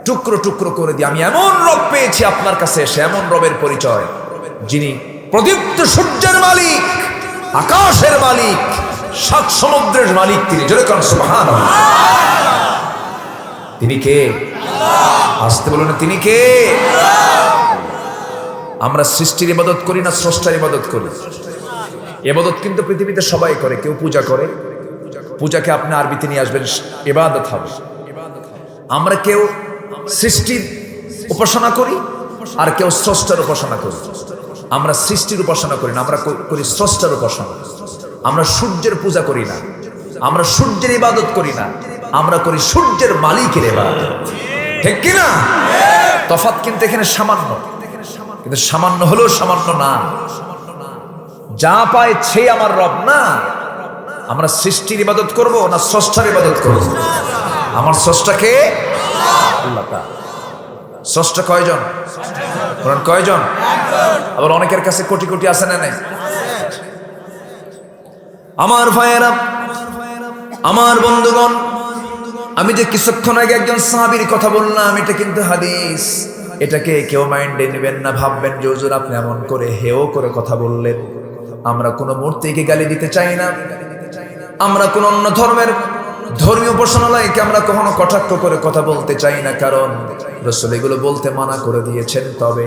টুকরো টুকরো করে দিয়ে আমি এমন রব পেয়েছি আপনার কাছে এসে, এমন রবের পরিচয় যিনি প্রদীপ্ত সূর্যের মালিক, আকাশের মালিক, সাত সমুদ্রের মালিক। তিনি জোরে কোন সুবহানাল্লাহ। তিনি কে? আসতে বলুন তিনি কে? আমরা সৃষ্টির ইবাদত করি না স্রষ্টার ইবাদত করি? ইবাদত কিন্তু পৃথিবীতে সবাই করে, কেউ পূজা করে। পূজাকে আপনি আরবিতে নিয়ে আসবেন ইবাদত হবে। আমরা কেউ সৃষ্টির উপাসনা করি আর কেউ স্রষ্টার উপাসনা করি। আমরা সৃষ্টির উপাসনা করি না, আমরা করি স্রষ্টার উপাসনা। আমরা সূর্যের পূজা করি না, আমরা সূর্যের ইবাদত করি না, আমরা করি সূর্যের মালিকের ইবাদত। ঠিক কি না? তফাৎ কিন্তু এখানে সামান্য, কিন্তু সামান্য হলেও সামান্য না। যা পায় সেই আমার রব না। আমরা সৃষ্টির ইবাদত করব না স্রষ্টার ইবাদত করব? আমার স্রষ্টাকে আল্লাহ। স্রষ্টা কয়জন? কয়জন? আবার অনেকের কাছে কোটি কোটি আছে না নাই? আমার ভাইয়েরা, আমার বন্ধুগণ, আমি যে কিছুক্ষণ আগে একজন সাহাবীর কথা বললাম, এটা কিন্তু হাদিস। এটাকে কেউ মাইন্ডে নেবেন না, ভাববেন যে হুজুর আপনি এমন করে হেও করে কথা বললেন। আমরা কোনো মূর্তিকে গালি দিতে চাই না, আমরা কোন অন্য ধর্মের ধর্মীয় উপাসনালয়কে আমরা কখনো কটাক্ষ করে কথা বলতে চাই না, কারণ রাসূল এগুলো বলতে মানা করে দিয়েছেন। তবে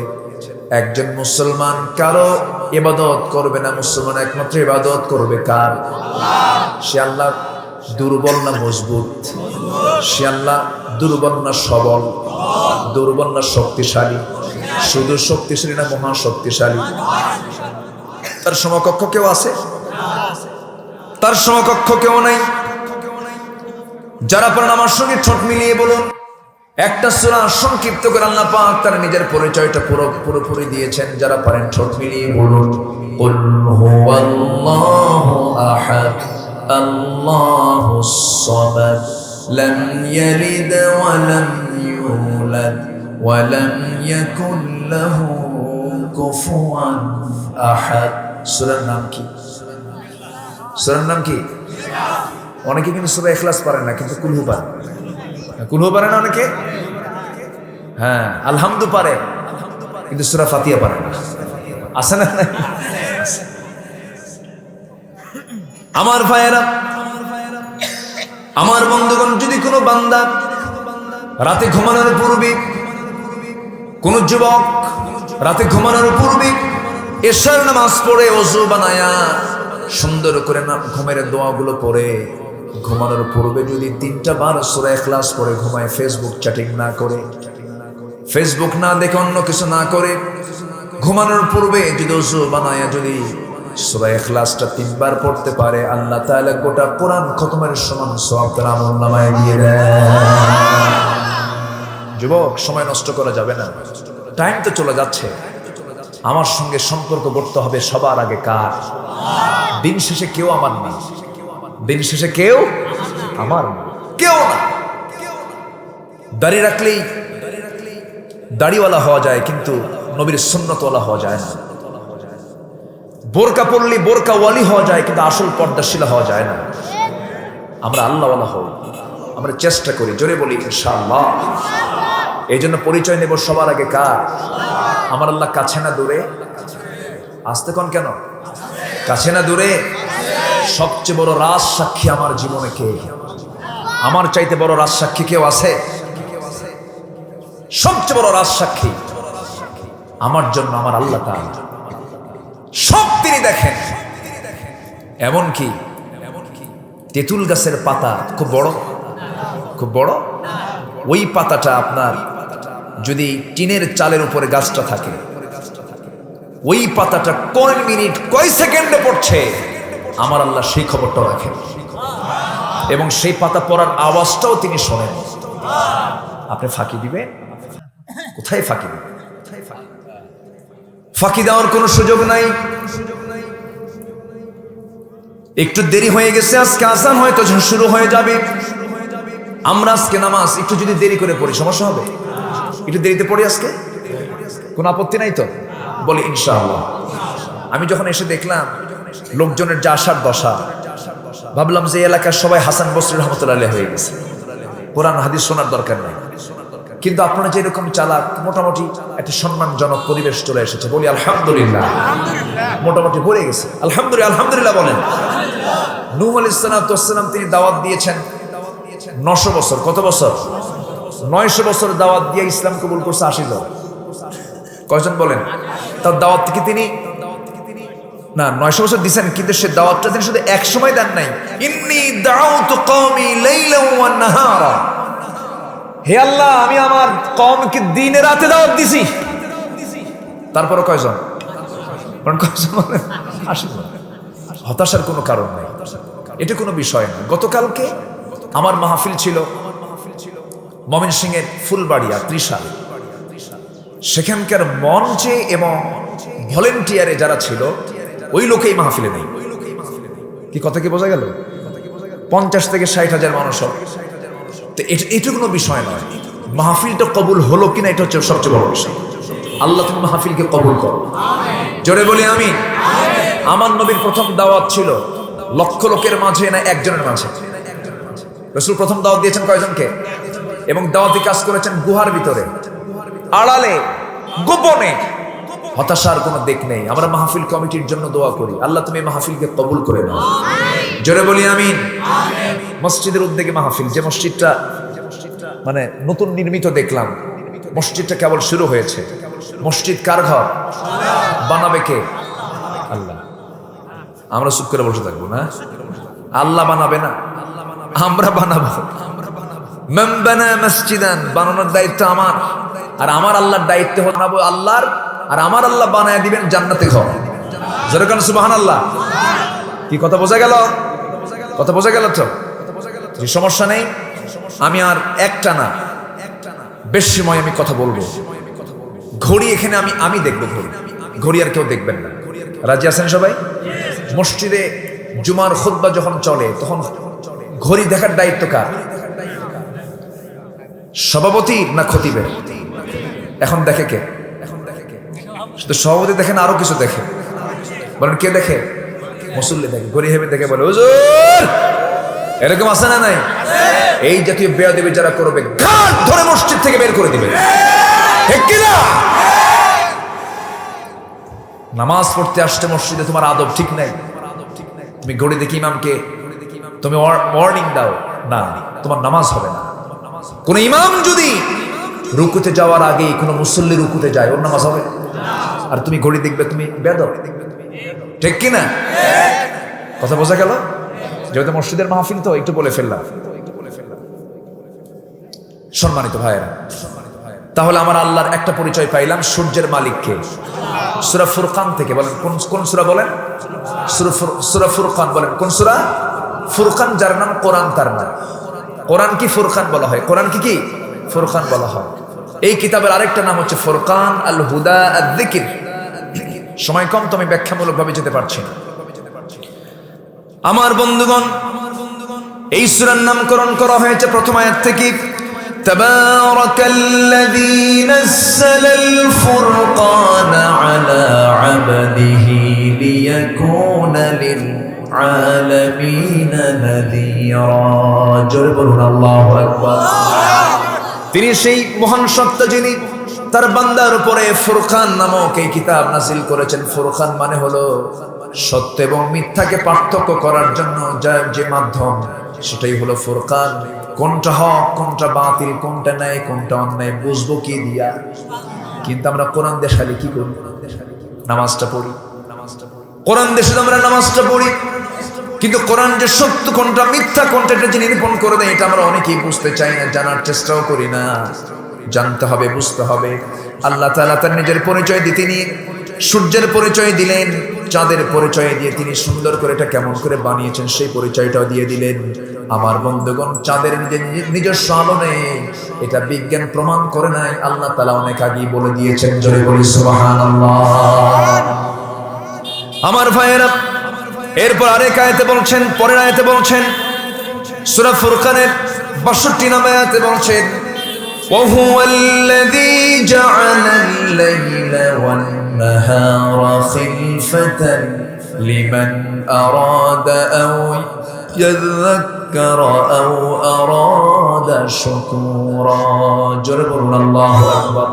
একজন মুসলমান কারো ইবাদত করবে না, মুসলমান একমাত্র ইবাদত করবে কার? সে আল্লাহ দুর্বল না মজবুত? সে আল্লাহ দুর্বল না সবল? দুর্বল না শক্তিশালী? শুধু শক্তিশালী না মহা শক্তিশালী? তার সমকক্ষ কেউ আছে? তার সমকক্ষ কেউ নাই। যারা পারেন আমার সঙ্গে ঠোঁট মিলিয়ে বলুন একটা সূরা সংক্ষিপ্ত করে আল্লাহ পাক তার নিজের পরিচয়টা পুরোপুরি দিয়েছেন। যারা পারেন ঠোঁট মিলিয়ে বলুন কুল হুয়াল্লাহু আহাদ আল্লাহুস সামাদ লাম ইয়ালিদ ওয়া লাম ইউলাদ ওয়া লাম ইয়াকুল লাহু কুফুয়ান আহাদ। সূরার নাম কি? সূরার নাম কি? অনেকে কিন্তু সূরা ইখলাস পারে না, কিন্তু কুলহু পারে। কুলহু পারে না অনেকে? হ্যাঁ, আলহামদু পারে, কিন্তু সূরা ফাতিহা পারে না। আছে না? আমার ভাইয়েরা, আমার বন্ধুগণ, যদি কোনো বান্দা রাতে ঘুমানোর পূর্বে, কোন যুবক রাতে ঘুমানোর পূর্বে এশার নামাজ পড়ে ওযু বানায়া সুন্দর করে ঘুমের দোয়াগুলো পড়ে ঘুমানোর পূর্বে যদি 3টা বার সূরা ইখলাস পড়ে ঘুমায়, ফেসবুক চ্যাটিং না করে, ফেসবুক না দেখে অন্য কিছু না করে, ঘুমানোর পূর্বে যদি ওযু বানায়া যদি সূরা ইখলাসটা 3 বার পড়তে পারে, আল্লাহ তাআলা গোটা কোরআন খতমের সমান সওয়াব তার আমলনামায় দিয়ে দেন। যুবক, সময় নষ্ট করা যাবে না, টাইম তো চলে যাচ্ছে। আমার সঙ্গে সম্পর্ক গড়তে হবে সবার আগে কার? দিন শেষে কেউ আমার না, দিন শেষে কেউ আমার না, কেউ না। দাড়ি রাখলেই দাড়িওয়ালা হওয়া যায়, কিন্তু নবীর সুন্নতওয়ালা হওয়া যায় না। বোরকা পরলে বোরকা ওয়ালি হওয়া যায়, কিন্তু আসল পর্দাশীলা হওয়া যায় না। আমরা আল্লাহওয়ালা হই, আমরা চেষ্টা করি, জোরে বলি ইনশাআল্লাহ। এই জন্য পরিচয় নেব সবার আগে কার? আমার আল্লাহ কাছে না দূরে? আসতে কোন কেন? কাছে না দূরে? সবচেয়ে বড় রাজ সাক্ষী আমার জীবনে কে? আমার চাইতে বড় রাজ সাক্ষী কেউ আছে? সবচেয়ে বড় রাজ সাক্ষী আমার জন্য আমার আল্লাহ তাআলা সব তিনি দেখেন। এমনকি তেঁতুল গাছের পাতা খুব বড়, খুব বড়, ওই পাতাটা আপনার যদি টিনের চালের উপরে গাছটা থাকে, ওই পাতাটা কয় মিনিট কয় সেকেন্ডে পড়ছে আমার আল্লাহ সেই খবরটাও রাখেন, এবং সেই পাতা পড়ার আওয়াজটাও তিনি শোনেন। আপনি ফাঁকি দিবেন? কোথায় ফাঁকি দিবেন? ফাঁকি দেওয়ার কোনো সুযোগ নাই। একটু দেরি হয়ে গেছে, আজকে আযান হয়তো শুরু হয়ে যাবে, আমরা আজকে নামাজ একটু যদি দেরি করে পড়ি সমস্যা হবে? একটু দেরিতে পড়ি আজকে, কোনো আপত্তি নাই তো? বলি ইনশাআল্লাহ। আমি যখন এসে দেখলাম লোকজনের যা আসার দশা, ভাবলাম যে এলাকার সবাই হাসান বসরি রহমতুল্লাহ আলাইহি হয়ে গেছে, কোরআন হাদিস শোনার দরকার নাই। কিন্তু আপনারা যেরকম চালাক, মোটামুটি একটা সম্মানজনক পরিবেশ চলে এসেছে, বলি আলহামদুলিল্লাহ। মোটামুটি ভরে গেছে, আলহামদুলিল্লাহ, আলহামদুলিল্লাহ বলেন। নূহ আলাইহিস সালাম তিনি দাওয়াত দিয়েছেন 900 বছর। কত বছর? 900 বছর দাওয়াত দিয়ে ইসলাম কবুল করছে 80 জন। কয়জন বলেন? তার দাওয়াত থেকে তিনি না 900 বছর দিয়েছেন, কিন্তু সে দাওয়াতটা তিনি শুধু এক সময় দেন নাই। ইন্নী দাউতু কওমি লাইলান ওয়া নাহারা, হে আল্লাহ আমি আমার কওমকে দিনে রাতে দাওয়াত দিছি। তারপরে কয়জন? কয়জন? 80 জন। হতাশার কোনো কারণ নাই, এটা কোনো বিষয় না। গতকালকে আমার মাহফিল ছিল ময়মনসিংহের ফুলবাড়িয়া ত্রিশাল, সেখানকার মঞ্চে এবং ভলেন্টিয়ারে যারা ছিল ওই লোকেই মাহফিলে নেই। কি কথা কি বোঝা গেল? 50 থেকে 60,000 মানুষ হবে। তো এটা কোনো বিষয় নয়, মাহফিলটা কবুল হলো কিনা এটা হচ্ছে সবচেয়ে বড় বিষয়। আল্লাহ তুমি মাহফিলকে কবুল করো, জোরে বলি আমিন। আমার নবীর প্রথম দাওয়াত ছিল লক্ষ লোকের মাঝে না একজনের মাঝে। রাসূল প্রথম দাওয়াত দিয়েছেন কয়জনকে? এবং দাওয়াতি কাজ করেছেন গুহার ভিতরে, আড়ালে, গোপনে। হতাশার কোনো দিক নেই। আমরা মাহফিল কমিটির জন্য দোয়া করি, আল্লাহ তুমি মাহফিলকে কবুল করে নাও, জোরে বলি আমিন। মসজিদের উদ্যোগে মাহফিল, যে মসজিদটা মানে নতুন নির্মিত দেখলাম, মসজিদটা কেবল শুরু হয়েছে। মসজিদ কার ঘর? বানাবে কে? আল্লাহ। আমরা চুপ করে বসে থাকবো না? আল্লাহ বানাবে না, আমরা বানাবো। মান বানা মসজিদান, বানানোর দায়িত্ব আমার, আর আমার আল্লাহর দায়িত্ব হলো বানাবো আল্লাহর, আর আমার আল্লাহ বানায় দিবেন জান্নাতে ঘর। যেরকম সুবহানাল্লাহ। কি কথা বোঝা গেল? কথা বোঝা গেল তো? যে সমস্যা নেই, আমি আর একটা না বেশ সময় আমি কথা বলবো। ঘড়ি এখানে আমি দেখবো, ঘড়ি আর কেউ দেখবেন না। রাজি আছেন সবাই? মসজিদে জুমার খুতবা যখন চলে তখন ঘড়ি দেখার দায়িত্ব কার? সভাপতি না খতিবের? এখন দেখে কে? শুধু সভাপতি দেখেন, আরো কিছু দেখে। বলেন কে দেখে? মুসল্লি দেখে, ঘড়ি হেবে দেখে, বলে হুজুর। এরকম আছে না নাই? এই জাতীয় বেয়াদবি যারা করবে ঘাট ধরে মসজিদ থেকে বের করে দিবে, ঠিক কি না? নামাজ পড়তে আসছে মসজিদে, তোমার আদব ঠিক নাই। তুমি ঘড়ি দেখে ইমামকে তুমি ওয়ার্নিং দাও, না তোমার নামাজ হবে না। কোন ইমাম যদি রুকুতে যাওয়ার আগে কোনো মুসল্লি রুকুতে যায়, ওর নামাজ হবে? আর তুমি ঘড়ি দেখবে, তুমি বেয়াদব, ঠিক কি না? কথা বোঝা গেল? যেহেতু মসজিদের মাহফিল তো একটু বলে ফেললাম। সম্মানিত ভাইয়েরা, তাহলে আমার আল্লাহর একটা পরিচয় পাইলাম, সূর্যের মালিককে। সূরা ফুরকান থেকে বলেন, কোন সূরা বলেন? সূরা ফুরকান বলেন। কোন সূরা? ফুরকান, যার নাম কোরআন তার নাম। কোরআন কি ফুরকান বলা হয়? কোরআন কি ফুরকান বলা হয়। এই কিতাবের আরেকটা নাম হচ্ছে ফুরকান আল হুদা আয-যিকর। সময় কম তো আমি ব্যাখ্যামূলক ভাবে যেতে পারছি না। আমার বন্ধুগণ, এই সূরার নামকরণ করা হয়েছে প্রথম আয়াত থেকে। তাবারাকাল্লাযী নাযালাল ফুরকানা আলা আবদিহি লিয়াকুনা লিল আলামিনা নাযীরা। জোরে বলুন আল্লাহু আকবার। তিনি সেই মহান সত্তা যিনি তার বান্দার উপরে ফুরকান নামক এই কিতাব নাযিল করেছেন। ফুরকান মানে হলো সত্য এবং মিথ্যাকে পার্থক্য করার জন্য যে মাধ্যম, সেটাই হলো ফুরকান। কোনটা হক, কোনটা বাতিল, কোনটা ন্যায়, কোনটা অন্যায় বুঝবো কি দিয়া? কিন্তু আমরা কোরআন দেশালি কি করি? নামাজটা পড়ি, কোরআন দেশে আমরা নামাজটা পড়ি, কিন্তু কোরআন যে সত্য কোনটা মিথ্যা কোনটা এটা যে নিরূপণ করে দেয় এটা আমরা অনেকেই বুঝতে চাই না, জানার চেষ্টাও করি না। জানতে হবে, বুঝতে হবে। আল্লাহ তাআলা তার নিজের পরিচয় দিয়ে তিনি সূর্যের পরিচয় দিলেন, চাঁদের পরিচয় দিয়ে তিনি সুন্দর করে এটা কেমন করে বানিয়েছেন সেই পরিচয়টাও দিয়ে দিলেন। আমার বন্ধুগণ, চাঁদের নিজস্ব আলো নেই, এটা বিজ্ঞান প্রমাণ করে নাই, আল্লাহ তাআলা অনেক আগেই বলে দিয়েছেন। জোরে বলি সুবহানাল্লাহ। আমার ভাইয়েরা, এরপর আরেক আয়াতে বলছেন, পরের আয়াতে বলছেন, সূরা ফুরকানের ৬২ নম্বর আয়াতে বলছেন, وهو الذي جعل الليل والنهار خلفة لمن أراد أو يذكر أو أراد شكورا جرب الله أكبر।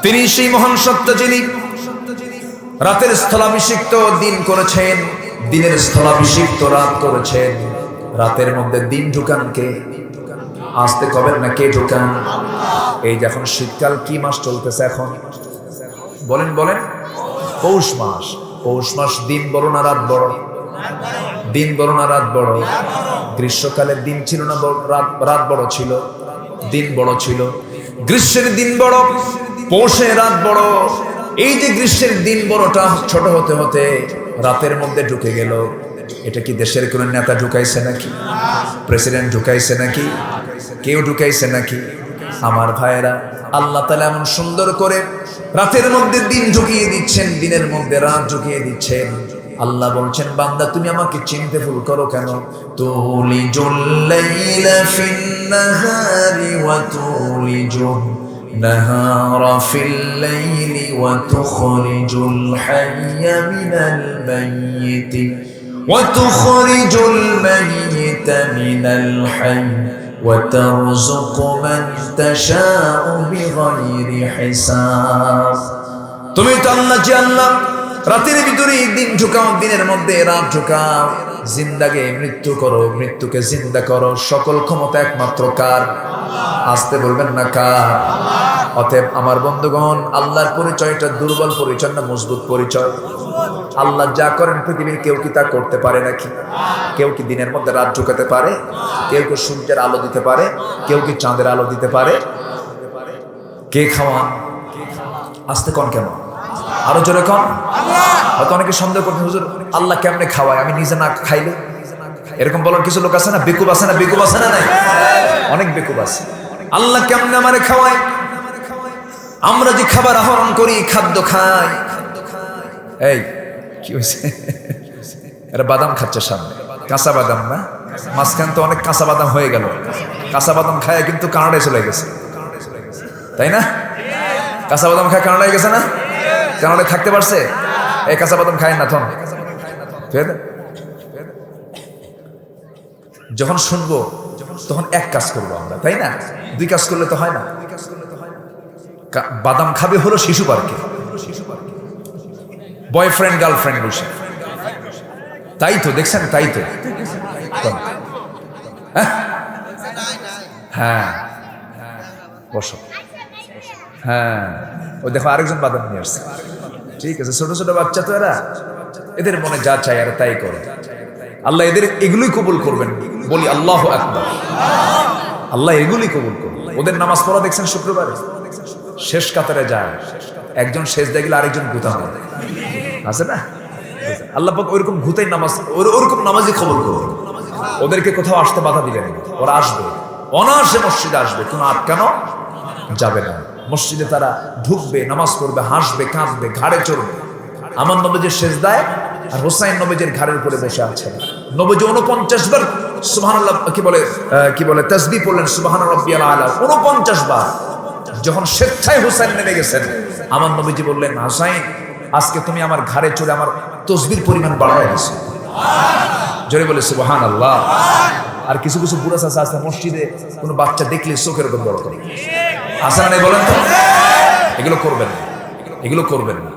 তিনি সেই মহান সত্তা যিনি রাতের স্থলাভিষিক্ত দিন করেছেন, দিনের স্থলাভিষিক্ত রাত করেছেন। রাতের মধ্যে দিন ঢুকান কে? আসতে কবেন না কে ঢুকান? এই যখন শীতকাল, কি মাস চলতেছে এখন? বলেন বলেন। পৌষ মাস। পৌষ মাস দিন বড় না রাত বড়? দিন বড় না রাত বড়? গ্রীষ্মকালের দিন ছিল না রাত বড় ছিল? দিন বড় ছিল। গ্রীষ্মের দিন বড়, পৌষে রাত বড়। এই যে গ্রীষ্মের দিন বড়টা ছোট হতে হতে রাতের মধ্যে ঢুকে গেল, এটা কি দেশের কোন নেতা ঢুকাইছে নাকি? প্রেসিডেন্ট ঢুকাইছে নাকি? কেউ ঢুকাইছে নাকি? আমার ভাইয়েরা, আল্লাহ তাআলা এমন সুন্দর করে রাতের মধ্যে দিন ঢুকিয়ে দিচ্ছেন, দিনের মধ্যে রাত ঢুকিয়ে দিচ্ছেন। আল্লাহ বলছেন, বান্দা তুমি আমাকে চিনতে ভুল করো কেন? তুলিজুল লাইলা ফিন নাহারি ওয়া তুলিজুন নাহারা ফিল লাইলি ওয়া তুখরিজুল হাইয়া মিনাল মাইয়িতি ওয়া তুখরিজুল মাইয়িতা মিনাল হাইয়্যি وترزق من تشاء بغير حساب। তুমি তো আল্লাহ যে আল্লাহ রাতের ভিতরে দিন ঢুকাও, দিনের মধ্যে রাত ঢুকাও, জিন্দাকে মৃত্যু করো, মৃত্যুকে জিন্দা করো। সকল ক্ষমতা একমাত্র কার? আসতে বলবেন না কার? অতএব আমার বন্ধুগণ, আল্লাহর পরিচয়টা দুর্বল পরিচয় না মজবুত পরিচয়? আল্লাহ যা করেন পৃথিবীর কেউ কি তা করতে পারে নাকি? কেউ কি দিনের মধ্যে রাত ঢুকাতে পারে? কেউ কি সূর্যের আলো দিতে পারে? কেউ কি চাঁদের আলো দিতে পারে? কে খাওয়ান? আসতে কন কেন? আরো জোরে কন। হয়তো অনেকে সন্দেহ করতে, হুজুর আল্লাহ কেমনে খাওয়ায়, আমি নিজে না খাইলে? এরকম বলার কিছু লোক আছে না? বেকুব আছে না? বেকুব আছে না? নাই, অনেক বেকুব আছে। আল্লাহ কেমনে আমারে খাওয়ায়? আমরা যে খাবার আহরণ করি, খাদ্য খাই। এই কি হয়েছে? এরা বাদাম খাচ্ছে সামনে, কাঁচা বাদাম না? মাঝখান তো অনেক কাঁচা বাদাম হয়ে গেল। কাঁচা বাদাম খায় কিন্তু কানাডায় চলে গেছে, তাই না? কাঁচা বাদাম খায় কানাডায় গেছে না? কানাডায় থাকতে পারছে? এই কাঁচা বাদাম খায় না থন। যখন শুনবো তখন এক কাজ করবো আমরা, তাই না? দুই কাজ করলে তো হয় না। বাদাম খাবে হলো শিশু পার্কে, বয়ফ্রেন্ড গার্লফ্রেন্ড বসে, তাই তো দেখছেন? তাই তো, হ্যাঁ বসো। হ্যাঁ, ও দেখো আরেকজন বাদাম নিয়ে আসছে। ঠিক আছে, ছোট ছোট বাচ্চা তো এরা, এদের মনে যা চায় আর তাই করে। আল্লাহ এদের এগুলোই কবুল করবেন। বলি আল্লাহু আকবার। আল্লাহ এগুলোই কবুল করবেন। ওদের নামাজ পড়া দেখছেন শুক্রবারে শেষ কাতারে যায়, একজন সেজদা গেলে আরেকজন গুতা মারে, আছে না? আল্লাহ পাক ওইরকম ঘুতাই নামাজ, ওরকম নামাজই কবুল করবে। ওদেরকে কোথাও আসতে বাধা দিলেন, ওরা আসবে, অনায়াসে মসজিদে আসবে, কোনো আটকানো যাবে না। মসজিদে তারা ঢুকবে, নামাজ পড়বে, হাসবে, কাঁদবে, ঘাড়ে চড়বে। আমার নবীজির সেজদায় আর হোসাইন নবীজির ঘাড়ের উপরে বসে আছেন। নবীজি 49 বার সুবহানাল্লাহ কি বলে তাসবিহ পড়লেন, সুবহান রাব্বিয়াল আলা 49 বার। যখন স্বেচ্ছায় হোসাইন নেমে গেছেন, আমার নবীজি বললেন, হোসাইন আজকে তুমি আমার ঘাড়ে চড়ে আমার তসবির পরিমাণ বাড়ায় দিয়েছো। জোরে বলে সুবহানাল্লাহ। আর কিছু কিছু বুড়া চাচা আছে মসজিদে কোনো বাচ্চা দেখলে চোখের উপর বড় করে, আছে না? বলেন তো, এগুলো করবেন না, এগুলো করবেন না,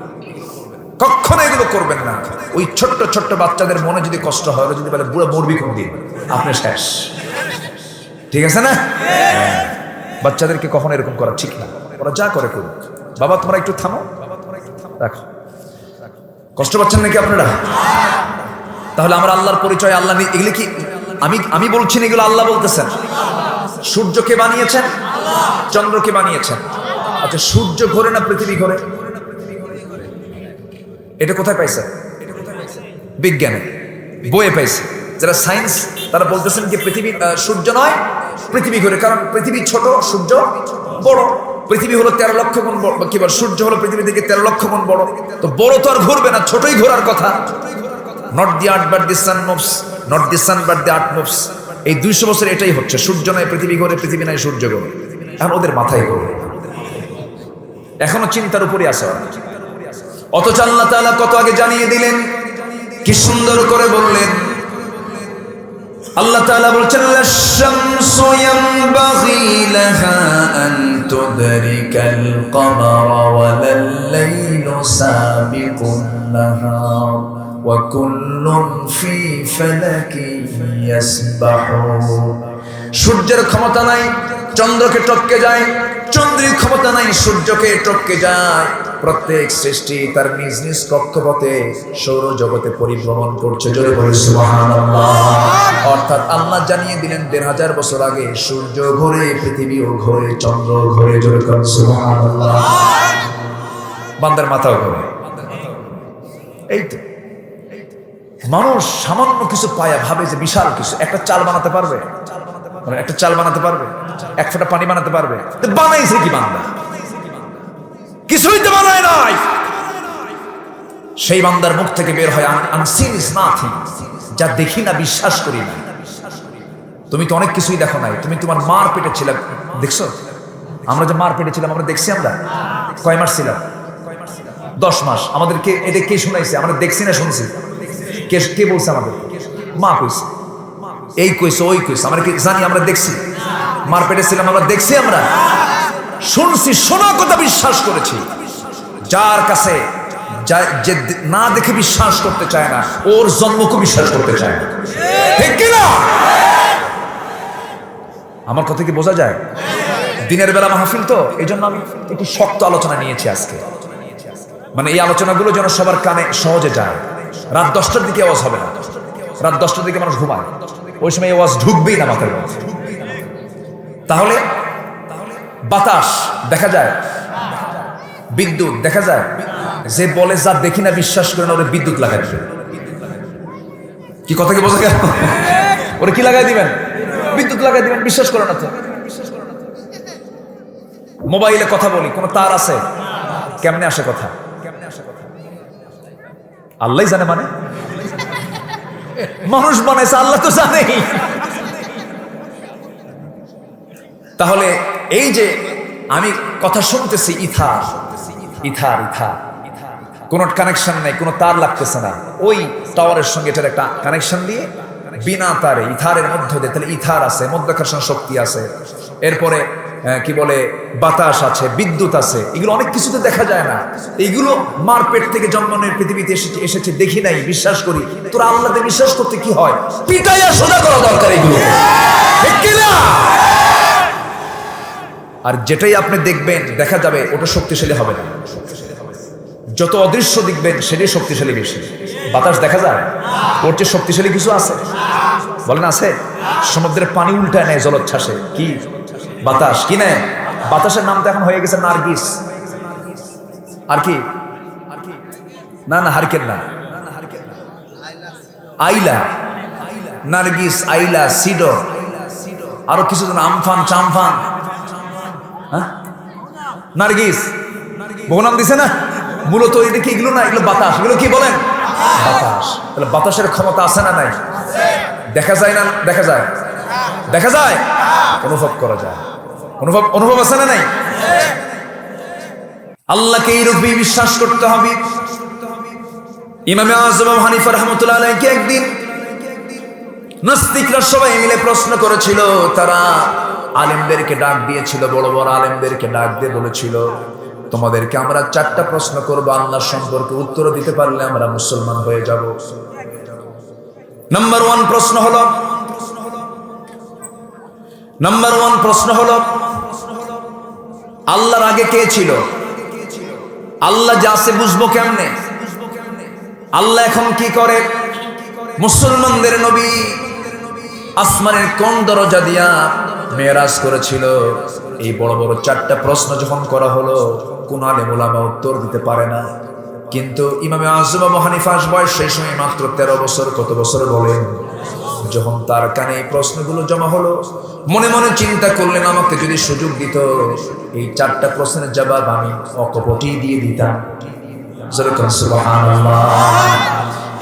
কখনো এগুলো করবেন না। ওই ছোট্ট ছোট্ট বাচ্চাদের মনে যদি কষ্ট হয়, যদি বলে বুড়া মরবি কোন দিন, আপনি শেষ। ঠিক আছে না? বাচ্চাদেরকে কখনো এরকম করা ঠিক না। ওরা যা করে করুক, বাবা তোমরা একটু থামো, রাখো। কষ্ট পাচ্ছেন নাকি আপনারা? তাহলে আমার আল্লাহর পরিচয়, আল্লাহ এগুলি কি আমি বলছি না, এগুলো আল্লাহ বলতেছেন। সূর্যকে বানিয়েছেন, চন্দ্রকে বানিয়েছেন। আচ্ছা, সূর্য ঘোরে না পৃথিবী ঘোরে? এটা কোথায় পাইছে? বিজ্ঞানে বইয়ে পাইছে। যারা সায়েন্স তারা বলতেছেন কি পৃথিবী সূর্য নয়, পৃথিবী ঘোরে। কারণ পৃথিবী ছোট, সূর্য বড়। পৃথিবী হলো 13 লক্ষ গুণ বড়, কি বল, সূর্য হলো পৃথিবী থেকে 13 লক্ষ গুণ বড়। তো বড় তো আর ঘুরবে না, ছোটই ঘোরার কথা। Not the earth but the sun moves, not the sun but the earth moves. এই 200 বছর এটাই হচ্ছে, সূর্য নয় পৃথিবী ঘোরে, পৃথিবী নয় সূর্য ঘোরে। এখন ওদের মাথায় ঘোরে, এখনো চিন্তার উপরে আসে। অথচ আল্লাহ তাআলা কত আগে জানিয়ে দিলেন, কি সুন্দর করে বললেন। আল্লাহ তাআলা বলছেন, লাশ-শামসু ইয়ানবাগি লাহা আন তুদরিকাল কমারা ওয়ালাল লাইলু সাবিকুন নাহার ওয়া কুল্লুন ফি ফালাকিন ইয়াসবাহুন। সূর্যের ক্ষমতা নাই চন্দ্রকে টপকে যায়, চন্দ্রের ক্ষমতা নাই সূর্যকে টপকে যায়। প্রত্যেক সৃষ্টি তার নিজ নিজ কক্ষপথে সৌরজগতে পরিভ্রমণ করছে। জোরে বলি সুবহানাল্লাহ। অর্থাৎ আল্লাহ জানিয়ে দিলেন 1500 বছর আগে সূর্য ঘোরে, পৃথিবীও ঘোরে, চন্দ্র ঘোরে। জোরে বলি সুবহানাল্লাহ। বান্দার মাথাও ঘোরে। এই তো মানুষ সামান্য কিছু পায়া ভাবে যে বিশাল কিছু। একটা চাল বানাতে পারবে? একটা চাল বানাতে পারবে? এক ফোঁটা পানি বানাতে পারবে? বানাইছে কি বান্দা? কিছুই তো বানায় নাই। সেই বান্দার মুখ থেকে বের হয় আনসিন ইজ নাথিং, যা দেখি না বিশ্বাস করি না। তুমি তো অনেক কিছুই দেখো নাই, তুমি তোমার মার পেটে ছিলাম, দেখছো? আমরা যে মার পেটে ছিলাম আমরা দেখছি। আমরা কয় মাস ছিলাম? 10 মাস। আমাদেরকে এটা কে শুনাইছে? আমরা দেখছি না শুনছি? কে বলছে আমাদের? মা কইছে, এই কইছে, ওই কইছে। আমরা কি জানি? আমরা দেখছি। মার পেটে ছিলাম, আমরা দেখছি, আমরা শুনছি, শোনা কথা বিশ্বাস করেছি। যার কাছে যে না দেখে বিশ্বাস করতে চায় না, ওর জন্মকে বিশ্বাস করতে চায় না। ঠিক কিনা? আমার কথা কি বোঝা যায়? দিনের বেলা মাহফিল তো, এই জন্য আমি একটু শক্ত আলোচনা নিয়েছি আজকে। মানে এই আলোচনাগুলো যেন সবার কানে সহজে যায়। রাত 10টার দিকে আওয়াজ হবে না। রাত 10টার দিকে মানুষ ঘুমায়, ওই সময় আওয়াজ ঢুকবেই না মাথার মধ্যে। তাহলে বাতাস দেখা যায়, বিদ্যুৎ দেখা যায়। যে বলে যা দেখি না বিশ্বাস করে না, ওরে বিদ্যুৎ লাগাই দিবেন। কি কথা কি বোঝা গেল? ওরে কি লাগাই দিবেন? বিদ্যুৎ লাগাই দিবেন। বিশ্বাস করে না তো। মোবাইলে কথা বলি, কোন তার আছে? কেমনে আসে কথা? আল্লাহ জানে। মানে মানুষ বানাইছে, আল্লাহ তো জানেই। তাহলে এই যে আমি কথা শুনতেছি, ইথার ইথার ইথার, কোনো কানেকশন নাই, কোনো তার লাগতেছে না। ওই টাওয়ারের সঙ্গে এটার একটা কানেকশন দিয়ে বিনা তারে ইথারের মধ্যে দিয়ে, তাহলে ইথার আছে, মধ্যাকর্ষণ শক্তি আছে, এরপরে কি বলে বাতাস আছে, বিদ্যুৎ আছে। এগুলো অনেক কিছুতে দেখা যায় না। এইগুলো মার পেট থেকে জন্ম নিয়ে পৃথিবীতে এসেছে, দেখি নাই, বিশ্বাস করি। তোরা আল্লাহতে বিশ্বাস করতে কি হয়? পিটাইয়া সোজা করা দরকার এগুলো, ঠিক কিনা? আর যেটাই আপনি দেখবেন দেখা যাবে ওটা শক্তিশালী হবে না। যত অদৃশ্য দেখবেন সেটাই শক্তিশালী বেশি। বাতাস দেখা যায়, ওর চেয়ে শক্তিশালী কিছু আছে? বলেন আছে? সমুদ্রের পানি উল্টায় নেয় জলোচ্ছ্বাসে। কি বাতাস? কি নেয়? বাতাসের নাম তো এখন হয়ে গেছে নার্গিস। আর কি? না না, হারকেন না, আইলা, নার্গিস, আইলা, সিডো, আরো কিছু জন, আমফান, চামফান, নার্গিস, বহু নাম দিছে না। মূলত এটা কি? এগুলো না, এগুলো বাতাস। এগুলো কি বলেন? বাতাস। তাহলে বাতাসের ক্ষমতা আছে না নাই? দেখা যায় না? দেখা যায়, দেখা যায়, অনুভব করা যায়। অনুভব আছে না নাই? আল্লাহকে এইরূপে বিশ্বাস করতে হবে। ইমামে আযম আবু হানিফা রাহমাতুল্লাহ আলাইহি একদিন নাস্তিকরা সবাই মিলে প্রশ্ন করেছিল। তারা আলেমদেরকে ডাক দিয়েছিল, বড় বড় আলেমদেরকে ডাক দিয়ে বলেছিল, তোমাদেরকে আমরা 4টা প্রশ্ন করবো, আল্লাহ সম্পর্কে উত্তর দিতে পারলে আমরা মুসলমান হয়ে যাব। নাম্বার 1 প্রশ্ন হলো আল্লাহর আগে কে ছিল? আল্লাহ যা আছে বুঝবো কেমনে? আল্লাহ এখন কি করে? মুসলমানদের নবী আসমানের কোন দরজা দিয়া মেরাজ করেছিল? এই বড় বড় 4টা প্রশ্ন যখন করা হলো, কোন আলেম ওলামা উত্তর দিতে পারে না। কিন্তু ইমামে আযম আবু হানিফার বয়স সেই সময় মাত্র 13 বছর। কত বছর বলেন? যখন তার কানে এই প্রশ্নগুলো জমা হলো, মনে মনে চিন্তা করলেন, আমাকে যদি সুযোগ দিত এই 4টা প্রশ্নের জবাব আমি অকপটে দিয়ে দিতাম। সুবহানাল্লাহ।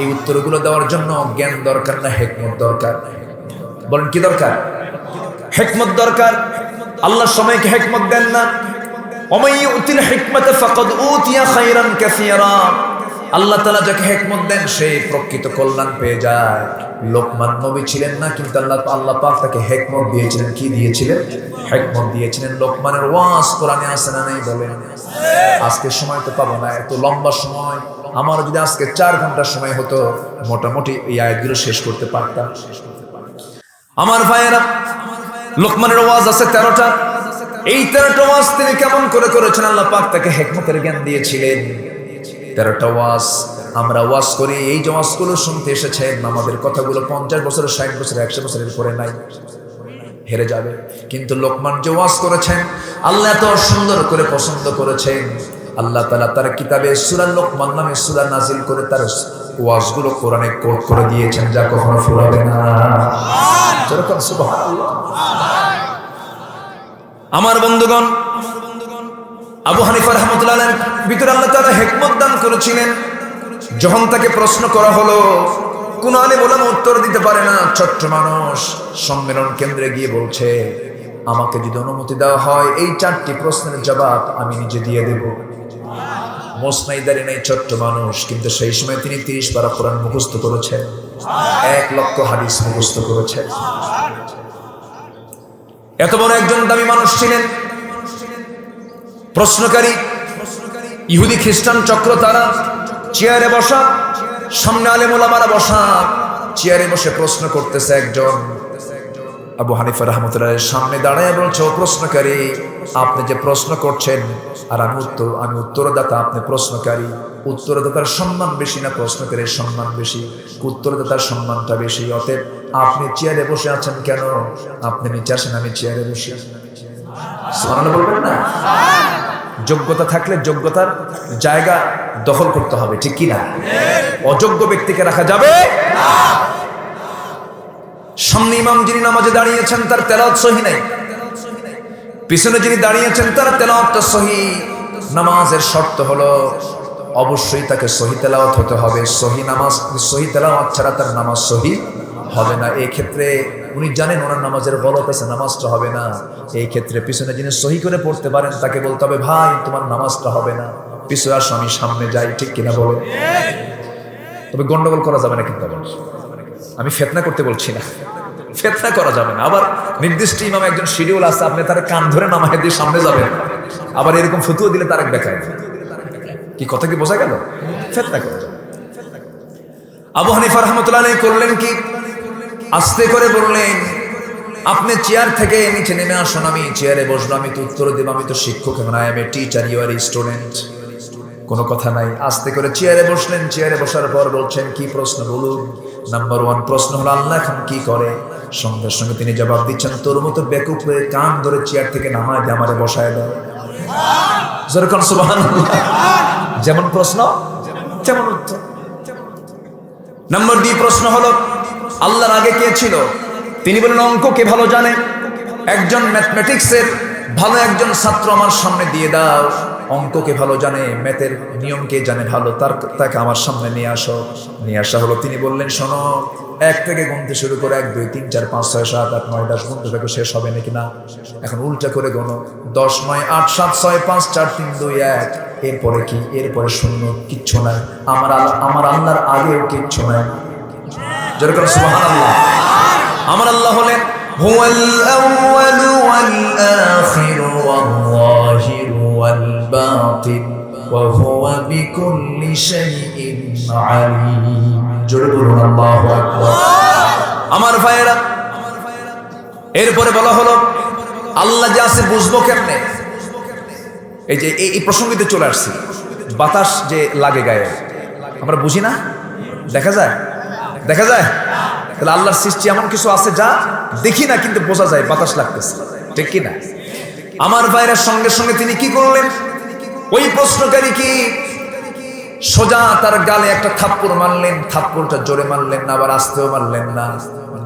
এই উত্তরগুলো দেওয়ার জন্য জ্ঞান দরকার না হিকমত দরকার? বলেন কি দরকার? হিকমত দরকার। আল্লাহ সময়কে হিকমত দেন না। ওমাই ইউতিল হিকমাতা ফাকাদ উতিয়া খায়রান কাসীরা। আল্লাহ তাআলা যাকে হিকমত দেন সে প্রকৃত কল্যাণ পেয়ে যায়। লোকমান নবী ছিলেন না, কিন্তু আল্লাহ পাক তাকে হিকমত দিয়েছিলেন। কি দিয়েছিলেন? হিকমত দিয়েছিলেন। লোকমানের ওয়াজ কোরআনে আছে না নেই? বলেন। আজকে সময় তো পাবো না, এত লম্বা সময়। আমার যদি আজকে 4 ঘন্টা সময় হতো, মোটামুটি এই আয়াতগুলো শেষ করতে পারতাম। আমার ভাইয়েরা, লোকমানের ওয়াজ আছে 13টা। এই 13টা ওয়াজ তিনি কেমন করে করেছেন? আল্লাহ পাক তাকে হিকমতের জ্ঞান দিয়েছিলেন। 13টা ওয়াজ আমরা ওয়াজ করি, এই যে ওয়াজগুলো শুনতে এসেছেন, আমাদের কথাগুলো 50 বছর, 60 বছর, 100 বছরের পরে নাই, হেরে যাবে। কিন্তু লোকমান যে ওয়াজ করেছেন, আল্লাহ এত সুন্দর করে পছন্দ করেছেন। আল্লাহ তাআলা তার কিতাবে সূরা লোকমান নামে সূরা নাজিল করে তার ওয়াজগুলো কোরআনে কোট করে দিয়েছেন, যা কখনো ফুরাবে না। সুবহানাল্লাহ। আমার বন্ধুগণ, আবু হানিফা রাহমাতুল্লাহ আলাইহির ভিতরে আল্লাহ তাআলা হিকমত দান করেছিলেন। যখন তাকে প্রশ্ন করা হলো, কোন আলেম ওলামা উত্তর দিতে পারে না, ছোট্ট মানুষ সম্মেলন কেন্দ্রে গিয়ে বলছে, আমাকে যদি অনুমতি দেওয়া হয় এই 4টি প্রশ্নের জবাব আমি নিজে দিয়ে দেব। মোসনাইদারি নাই, ছোট্ট মানুষ, কিন্তু সেই সময় তিনি 30 পারা কোরআন মুখস্থ করেছেন, 1 লক্ষ হাদিস মুখস্থ করেছেন। এত বড় একজন দামি মানুষ ছিলেন। প্রশ্নকারী ইহুদি খ্রিস্টান চক্র, তারা চেয়ারে বসা, সামনে আলেম ওলামারা বসা, চেয়ারে বসে প্রশ্ন করতেছে। একজন আবু হানিফা রাহমাতুল্লাহর সামনে দাঁড়ায় বলছে, ও প্রশ্নকারী, আপনি যে প্রশ্ন করছেন আর আমি উত্তরদাতা, আপনি প্রশ্নকারী। উত্তরদাতার সম্মান বেশি না প্রশ্নকারীর সম্মান বেশি? উত্তরদাতার সম্মানটা বেশি। অতএব আপনি চেয়ারে বসে আছেন কেন? আপনি নিচে আসেন, আমি চেয়ারে বসে। সুবহানাল্লাহ বলবেন না? যোগ্যতা থাকলে যোগ্যতার জায়গা দখল করতে হবে, ঠিক কি না? অযোগ্য ব্যক্তিকে রাখা যাবে না। সামনে ইমাম যিনি নামাজে দাঁড়িয়েছেন তার তেলাওয়াত সহি নাই, পিছনে যিনি দাঁড়িয়েছেন তার তেলাওয়াতটা সহি। নামাজের শর্ত হলো অবশ্যই তাকে সহি তেলাওয়াত হতে হবে। সহি নামাজ, সহি তেলাওয়াত ছাড়া তার নামাজ সহি হবে না। এই ক্ষেত্রে উনি জানেন ওনার নামাজের গলত আছে, নামাজটা হবে না। এই ক্ষেত্রে পিছনে যিনি সহি করে পড়তে পারেন তাকে বলতে হবে, ভাই তোমার নামাজটা হবে না, পিছনে আসো, আমি সামনে যাই, ঠিক কিনা বলে। তবে গন্ডগোল করা যাবে না, কিন্তু আমি ফিতনা করতে বলছি না, ফিতনা করা যাবে না। আবার নির্দিষ্ট ইমাম একজন শিডিউল আছে, আপনি তার কান ধরে নামায় দিয়ে সামনে যাবেন, আবার এরকম ফতুয়া দিলে তার এক দেখায়। কি কথা কি বোঝা গেল? ফিতনা করা যাবে। আবু হানিফা রাহমাতুল্লাহ আলাইহি করলেন কি? আস্তে করে বললেন, আপনি চেয়ার থেকে নিচে নেমে আসুন, আমি চেয়ারে বসবো, আমি তো উত্তর দেব, আমি তো শিক্ষক, এখন I am a teacher, you are a student. কোনো কথা নাই। আস্তে করে চেয়ারে বসলেন। চেয়ারে বসার পর বলছেন, কি প্রশ্ন বলুন। নাম্বার 1 প্রশ্ন হলো, আল্লাহ এখন কি করে? সঙ্গে সঙ্গে তিনি জবাব দিচ্ছেন, তোর মতো বেকুব হয়ে কান ধরে চেয়ার থেকে নামায় দিয়ে আমারে বসায় দাও। যেরকম সুবহানাল্লাহ, যেমন প্রশ্ন তেমন উত্তর। নাম্বার 2 প্রশ্ন হলো, আল্লাহর আগে কে ছিল? তিনি বলেন, অঙ্ক কে ভালো জানে? একজন ম্যাথমেটিক্সের ভালো একজন ছাত্র আমার সামনে দিয়ে দাও। অঙ্ক কে ভালো জানে, ম্যাথের নিয়ম কে জানে ভালো, তাকে আমার সামনে নিয়ে আসো। নিয়ে আসা হলো। তিনি বললেন, শোনো, 1 থেকে গুনতে শুরু করে 1 2 3 4 5 6 7 8 9 10 গুনতে থাকো, শেষ হবে নাকি না? এখন উল্টা করে গোনো, 10 9 8 7 6 5 4 3 2 1। এরপরে কি? এরপরে শূন্য, কিচ্ছু নাই। আমার আল্লাহর আগেও কিচ্ছু নাই। যেরকম সুবহানাল্লাহ। আমার আল্লাহ হলেন হুয়াল আউয়ালু ওয়াল আখিরু ওয়াল যাহিরু ওয়াল বাতিন ওয়া হুয়া বিকুল্লি শাইইন আলীম। জোরে বলুন আল্লাহু আকবার। আমার ভাইয়েরা, এরপরে বলা হলো, আল্লাহ যে আছে বুঝবো কেমনে? এই যে এই প্রসঙ্গিতে চলে আসছি, বাতাস যে লাগে গায়ে আমরা বুঝি না, দেখা যায় দেখা যায়। তাহলে আল্লাহর সৃষ্টি এমন কিছু আছে যা দেখি না কিন্তু বোঝা যায় বাতাস লাগতেছে, ঠিক কি না? আমার ভাইয়ের সঙ্গে সঙ্গে তিনি কি করলেন, ওই প্রশ্নকারী কি সোজা তার গালে একটা থাপ্পড় মারলেন। থাপ্পড়টা জোরে মারলেন না, আবার আস্তেও মারলেন না,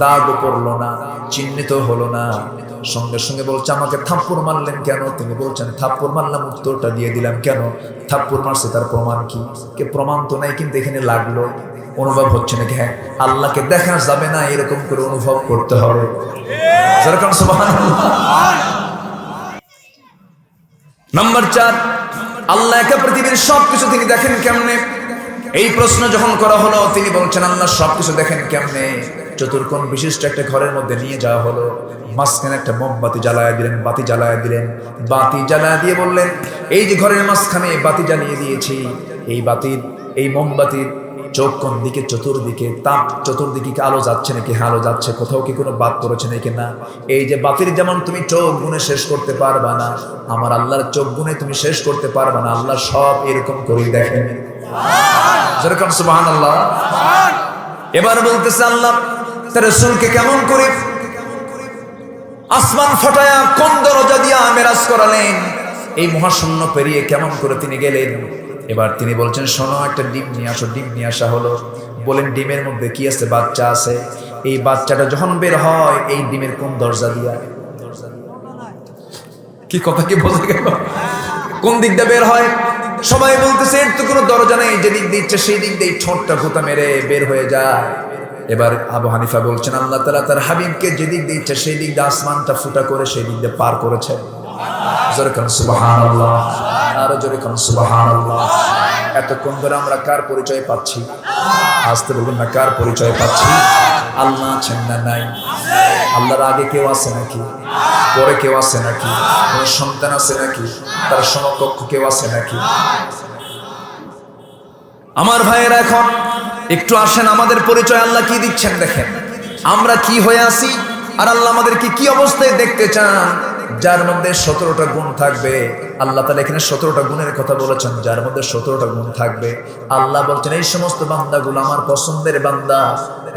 দাগও পড়লো না, চিহ্নিত হলো না। সঙ্গে সঙ্গে বলছে আমাকে থাপ্পড় মারলেন কেন? তিনি বলছেন থাপ্পড় মারলাম, উত্তরটা দিয়ে দিলাম কেন? থাপ্পড় মারছে তার প্রমাণ কি? কে প্রমাণ তো নাই, কিন্তু এখানে লাগলো, অনুভব হচ্ছে নাকি? হ্যাঁ, আল্লাহকে দেখা যাবে না এরকম করে অনুভব করতে হবে। যেরকম সুবহানাল্লাহ। নাম্বার 4, আল্লাহ একা পৃথিবীর সবকিছু তিনি দেখেন কেমনে? এই প্রশ্ন যখন করা হলো তিনি বলছেন আল্লাহ সবকিছু দেখেন কেমনে? চতুর্কোণ বিশিষ্ট একটা ঘরের মধ্যে নিয়ে যাওয়া হলো, মাঝখানে একটা মোমবাতি জ্বালায় দিলেন, বাতি জ্বালায় দিলেন, বাতি জ্বালায় দিয়ে বললেন এই যে ঘরের মাঝখানে বাতি জ্বালিয়ে দিয়েছি, এই বাতির, এই মোমবাতির চোখ কোন দিকে? চতুর্দিকে। তাপ চতুর্দিকে কি আলো যাচ্ছে নাকি? হ্যাঁ আলো যাচ্ছে। কোথাও কি কোনো বাদ পড়েছে নাকি? না। এই যে বাতির যেমন তুমি চোখ গুনে শেষ করতে পারবা না, আমার আল্লাহর চোখ গুনে তুমি শেষ করতে পারবা না। আল্লাহ সব এরকম করেই দেখেন। যেরকম সুবহানাল্লাহ। এবার বলতেছে আল্লাহ তার রাসূলকে কেমন করে আসমান ফাটায়া কোন দরজা দিয়া মেরাজ করালেন, এই মহাশূন্য পেরিয়ে কেমন করে তিনি গেলেন। এবার তিনি বলছেন শোনো, একটা ডিম নিয়ে আসো। ডিম নিয়ে আসা হলো। বলেন ডিমের মধ্যে কি আছে? বাচ্চা আছে। এই বাচ্চাটা যখন বের হয় এই ডিমের কোন দরজা দিয়া? কি কথা কি বোঝা গেল? কোন দিক দিয়ে বের হয়? সবাই বলতেছে এর তো কোনো দরজা নেই, যেদিক দিয়ে ইচ্ছে সেই দিক দিয়ে ঠোঁটটা গোতা মেরে বের হয়ে যায়। এবার আবু হানিফা বলছেন আল্লাহ তাআলা তার হাবিবকে যেদিক দিয়ে ইচ্ছে সেই দিক দিয়ে আসমানটা ফুটা করে সেই দিক দিয়ে পার করেছে। যেরকম সুবহানাল্লাহ, আরো জোরে কোন সুবহানাল্লাহ। এতক্ষণ ধরে আমরা কার পরিচয় পাচ্ছি? আসতে বলবেন না, কার পরিচয় পাচ্ছি? আল্লাহ আছেন না নাই? আল্লাহর আগে কেউ আছে নাকি? পরে কেউ আছে নাকি? কোন সন্তান আছে নাকি? তার সমকক্ষ কেউ আছে নাকি? আমার ভাইয়েরা এখন একটু আসেন, আমাদের পরিচয় আল্লাহ কি দিচ্ছেন দেখেন। আমরা কি হয়ে আছি আর আল্লাহ আমাদেরকে কি অবস্থায় দেখতে চান। যার মধ্যে 17টা গুণ থাকবে, আল্লাহ তাআলা এখানে 17টা গুণের কথা বলেছেন, যার মধ্যে 17টা গুণ থাকবে। আল্লাহ বলছেন এই সমস্ত বান্দাগুলো আমার পছন্দের বান্দা,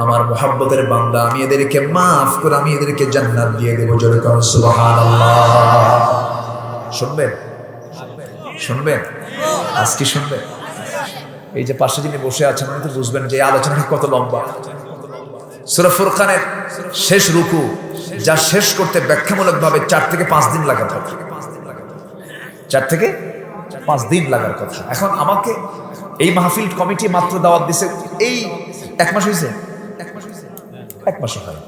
আমার মুহাব্বতের বান্দা, আমি এদেরকে মাফ করে আমি এদেরকে জান্নাত দিয়ে দেব। জোরে করুন সুবহানাল্লাহ। শুনবেন? শুনবেন? আজকে শুনবেন? এই যে পাশে যিনি বসে আছেন উনি তো বুঝবেন যে আলোচনাটা কত লম্বা। সূরা ফুরকানের শেষ রুকু যা শেষ করতে ব্যাখ্যামূলকভাবে 4 থেকে 5 দিন লাগার কথা। 4 থেকে 5 দিন লাগার কথা। এখন আমাকে এই মাহফিল কমিটি মাত্র দাওয়াত দিছে, এই 1 মাস হয়েছে, 1 মাস হয়।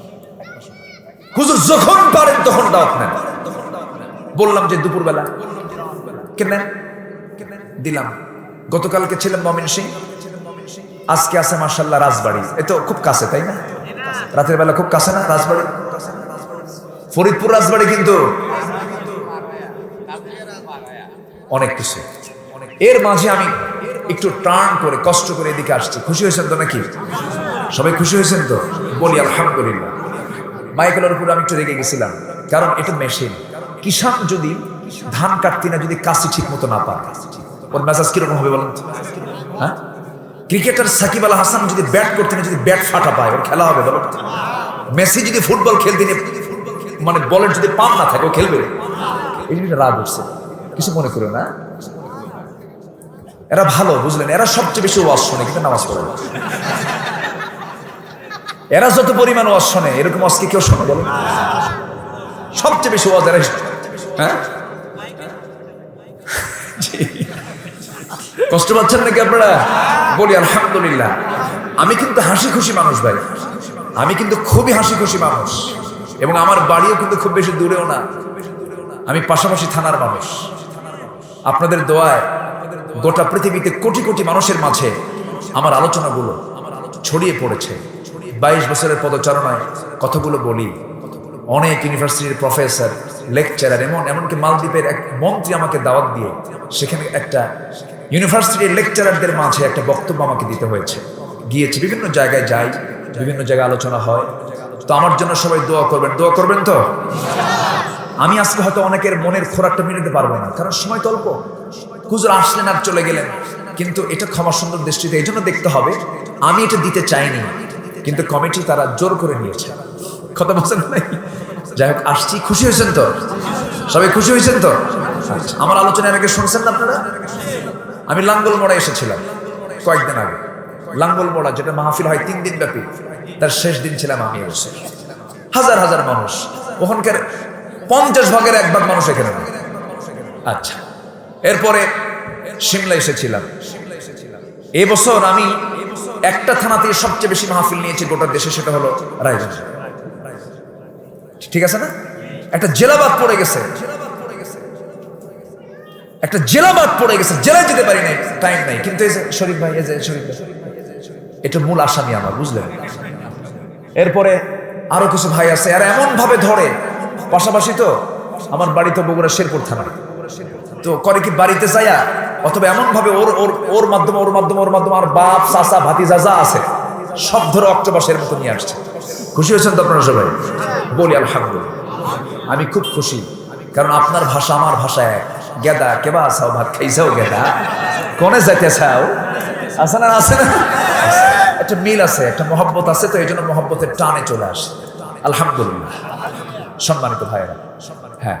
হুজুর যখন পারেন তখন দাওয়াত নেন। বললাম যে দুপুরবেলা কেন দিলাম। গতকালকে ছিলাম ময়মনসিংহ, আজকে আছে মাশাআল্লাহ রাজবাড়ী। এ তো খুব কাছে, তাই না? রাতের বেলা খুব কাছে না রাজবাড়ী? ফরিদপুর রাজবাড়ী কিন্তু অনেক কিছু। এর মাঝে আমি একটু টার্ন করে কষ্ট করে এদিকে আসছি। খুশি হয়েছেন তো নাকি? সবাই খুশি হয়েছেন তো? বলি আলহামদুলিল্লাহ। মাইকেলের উপর আমি একটু রেগে গেছিলাম, কারণ এটা মেশিন। কিষান যদি ধান কাটতি না, যদি কাশি ঠিক মতো না পায়, ওর মেজাজ কিরকম হবে বলেন তো? হ্যাঁ, ক্রিকেটার সাকিব আল হাসান যদি ব্যাট করতে না, যদি ব্যাট ফাটা পায়, ওর খেলা হবে বলেন? মেসি যদি ফুটবল খেলতে মানে বলের যদি পাম না থাকে ও খেলবে? এই জিনিসটা রাগ উঠছে, কিছু মনে করো না। এরা ভালো, বুঝলেন? এরা সবচেয়ে বেশি ওয়াজ শোনে কিন্তু নামাজ পড়ে না। এরা যত পরিমাণ ওয়াজ শোনে এরকম ওয়াজ কি কেউ শোনে বলে? সবচেয়ে বেশি ওয়াজ এরা। হ্যাঁ, কষ্ট পাচ্ছেন নাকি আপনারা? বলি আলহামদুলিল্লাহ। আমি কিন্তু হাসি খুশি মানুষ ভাই, আমি কিন্তু খুবই হাসি খুশি মানুষ, এবং আমার বাড়িও কিন্তু খুব বেশি দূরেও না। আমি পাশাপাশি থানার মানুষ। আপনাদের দোয়ায় গোটা পৃথিবীতে কোটি কোটি মানুষের মাঝে আমার আলোচনাগুলো ছড়িয়ে পড়েছে। 22 বছরের পদচারণায় কতগুলো বলি। অনেক ইউনিভার্সিটির প্রফেসর, লেকচারার, এমনকি মালদ্বীপের এক মন্ত্রী আমাকে দাওয়াত দিয়ে সেখানে একটা ইউনিভার্সিটির লেকচারারদের মাঝে একটা বক্তব্য আমাকে দিতে হয়েছে। গিয়েছি, বিভিন্ন জায়গায় যাই, বিভিন্ন জায়গায় আলোচনা হয়। তো আমার জন্য সবাই দোয়া করবেন, দোয়া করবেন তো? আমি আজকে হয়তো অনেকের মনের খোরাকটা মেটাতে পারবো না, কারণ সময় তো অল্প। হুজুর আসলেন আর চলে গেলেন, কিন্তু এটা ক্ষমা সুন্দর দৃষ্টিতে এই জন্য দেখতে হবে, আমি এটা দিতে চাইনি, কিন্তু কমিটি তারা জোর করে নিয়েছে। কথা বলছেন নাই? যাই হোক, আসছি, খুশি হয়েছেন তো? সবাই খুশি হয়েছেন তো? আমার আলোচনা এর আগে শুনছেন না আপনারা? আমি লাঙ্গলমোড়া এসেছিলাম কয়েকদিন আগে। লাঙ্গলমোড়া যেটা মাহফিল হয় 3 দিন ব্যাপী, তার শেষ দিন ছিলাম আমি এসে। হাজার হাজার মানুষ, ওখানকার 50 ভাগের 1 ভাগ মানুষ এখানে নেই। আচ্ছা, এরপরে সিমলা এসেছিলাম। এবছর আমি একটা থানাতে সবচেয়ে বেশি মাহফিল নিয়েছি গোটা দেশে, সেটা হলো রায়গঞ্জ। ঠিক আছে না? একটা জেলা বাদ পড়ে গেছে, একটা জেলা বাদ পড়ে গেছে, জেলায় যেতে পারি নাই, টাইম নাই। কিন্তু এই যে শরীফ ভাই, এই যে শরীফ ভাই, এটা মূল আসামি আমার, বুঝলেন? এরপরে আরো কিছু ভাই আছে, আর এমন ভাবে ধরে, পাশাপাশি তো আমার বাড়ি তো বগুড়া শেরপুর থানা, তো করে কি বাড়িতে যাইয়া, অথবা এমন ভাবে ওর মাধ্যমে আর বাপ চাচা ভাতিজা যা আছে সব ধরে অক্টোপাসের মতো নিয়ে আসছে। খুশি হয়েছেন তো আপনারা সবাই? বলি আলহামদুলিল্লাহ। আমি খুব খুশি, কারণ আপনার ভাষা আমার ভাষা এক। গেদা কেবা আসাও, ভাত খাইছাও গেদা, কোনে যাইতে চাও, আছে না? আছে না? একটা মিল আছে, একটা মহব্বত আছে, তো এই জন্য মহব্বতের টানে চলে আসে। আলহামদুলিল্লাহ। সম্মানিত ভাইয়েরা, হ্যাঁ,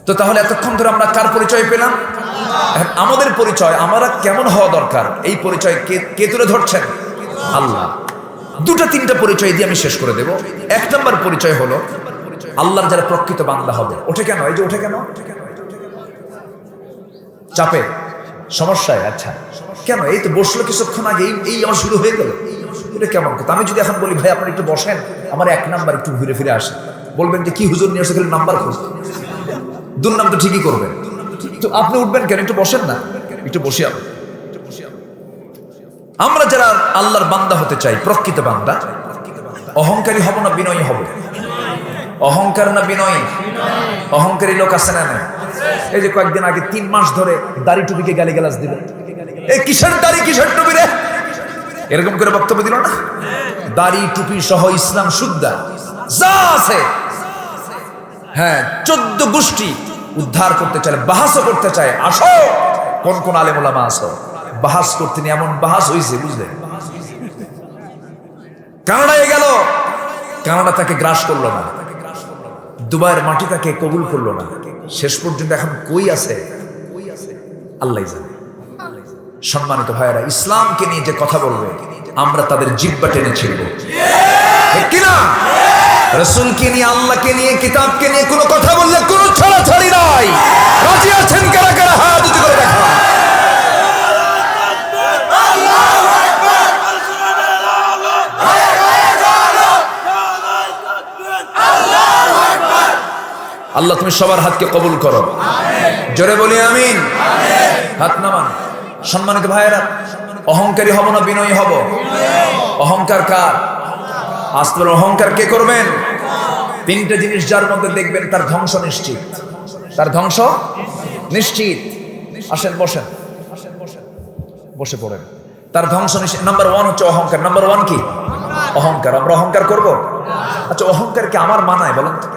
তো তাহলে এতক্ষণ ধরে আমরা কার পরিচয় পেলাম? আমাদের পরিচয়, আমরা কেমন হওয়া দরকার, এই পরিচয় কে তুলে ধরছেন? আল্লাহ। 2-3টা পরিচয় দিয়ে আমি শেষ করে দেব। 1 নম্বর পরিচয় হলো আল্লাহর যারা প্রকৃত বান্দা হবে। ওঠে কেন? এই যে ওঠে কেন? চাপে, সমস্যায়। আচ্ছা, কেন? এই তো বসলো কিছুক্ষণ আগে, এই আমার শুরু হয়ে গেল, এটা কেমন কথা? আমি যদি এখন বলি ভাই আপনি একটু বসেন, আমার 1 নাম্বার একটু ঘুরে ফিরে আসে, বলবেন যে কি হুজুর নিয়ে আসে, খালি নাম্বার খুঁজ, দুর্নাম তো ঠিকই করবেন। তো আপনি উঠবেন কেন? একটু বসেন না, একটু বসে। আমরা যারা আল্লাহর বান্দা হতে চাই, প্রকৃত বান্দা, অহংকারী হব না বিনয়ী হব? অহংকার না বিনয়ী? অহংকারী লোক আছে না? না? এই যে কয়েকদিন আগে 3 মাস ধরে দাড়ি টুপিকে গালিগালাজ দিল, এই কিসের দাড়ি, কিসের টুপি রে, এরকম করে বক্তব্য দিল না? দাড়ি টুপি সহ ইসলাম শুদ্ধা যা আছে, হ্যাঁ, 14 গোষ্ঠী উদ্ধার করতে চায়, বাহাসও করতে চায়। আসো, কোন কোন আলেম ওলামা আসো, বাহাস করতে নিয়ে এমন বাহাস হয়েছে, বুঝলেন? কানাডায় গেল, কানাডা তাকে গ্রাস করলো না, দুবাইয়ের মাটি তাকে কবুল করলো না, শেষ পর্যন্ত এখন কই আছে আল্লাহ জানে। সম্মানিত ভাইয়েরা, ইসলামকে নিয়ে যে কথা বলবে, আমরা তাদের জিহ্বা টেনে ছিড়ব, ঠিক কিনা? রাসূলকে নিয়ে, আল্লাহকে নিয়ে, কিতাবকে নিয়ে কোনো কথা বললে কোনো ছাড়াছাড়ি নাই। রাজি আছেন কারা কারা? হাত উঁচু করে দেখা। আল্লাহ তুমি সবার হাতকে কবুল করো, জোরে বলি আমিন। হাত নামান। সম্মানিত ভাইয়েরা, অহংকারী হব না বিনয়ী হব? অহংকার কার? আসলে অহংকার কে করবেন? 3টে জিনিস যার মধ্যে দেখবেন তার ধ্বংস নিশ্চিত, তার ধ্বংস নিশ্চিত। আসেন বসেন, বসে পড়েন। তার ধ্বংস নিশ্চিত। নাম্বার 1 হচ্ছে অহংকার। নাম্বার 1 কি? অহংকার। আমরা অহংকার করব? আচ্ছা, অহংকার কি আমার মানায় বলেন তো?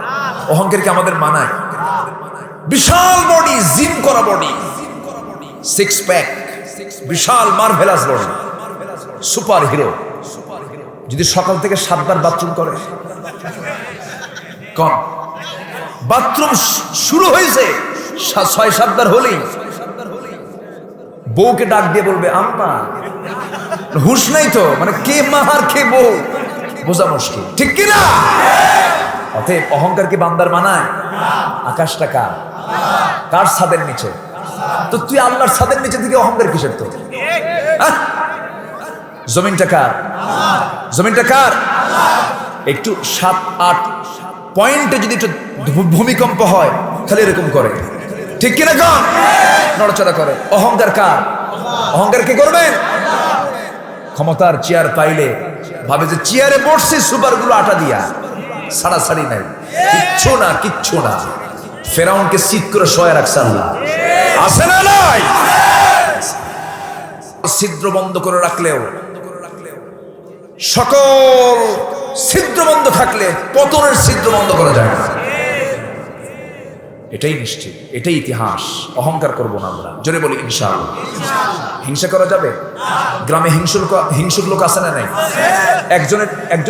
অহংকার কি আমাদের মানায়? বিশাল বডি, জিম করা বডি, 6 প্যাক, বিশাল মার্ভেলাস বডি, সুপার হিরো, যদি সকাল থেকে 7 বার বাথরুম করে, কম বাথরুম শুরু হয়েছে 6-7 বার হলেই বউকে ডাক দিয়ে বলবে আম্মা, হুশ নাই তো, মানে কে মা আর কে বউ বোঝা মুশকিল, ঠিক কিনা? অতএব অহংকার কি বান্দার মানায়? আকাশটা কার? কার ছাদের নিচে? তো তুই আল্লাহর ছাদের নিচে থেকে অহংকার কিসের? তো জমিনটা কার? জমিনটা কার? একটু 7-8 পয়েন্টে যদি একটু ভূমিকম্প হয় তাহলে এরকম করে, ঠিক কিনা? কম নড়াচড়া করে। অহংকার কার? অহংকার কি করবেন? ক্ষমতার চেয়ার পাইলে ভাবে যে চেয়ারে বসছে সুপারগুলো আটা দিয়া, ছাড়াছাড়ি নাই, কিচ্ছু না, কিচ্ছু না। ফেরাউনকে সিট করে শোয়া রাখছে আল্লাহ, আছে না নাই? ছিদ্র বন্ধ করে রাখলেও, সকল ছিদ্র বন্ধ থাকলে পতনের ছিদ্র বন্ধ করা যায় না। এটাই নিশ্চিত, এটাই ইতিহাস। অহংকার করব না আমরা, জোরে বলি ইনশাআল্লাহ। হিংসা করা যাবে? গ্রামে হিংসুক লোক আছে না নাই? একজন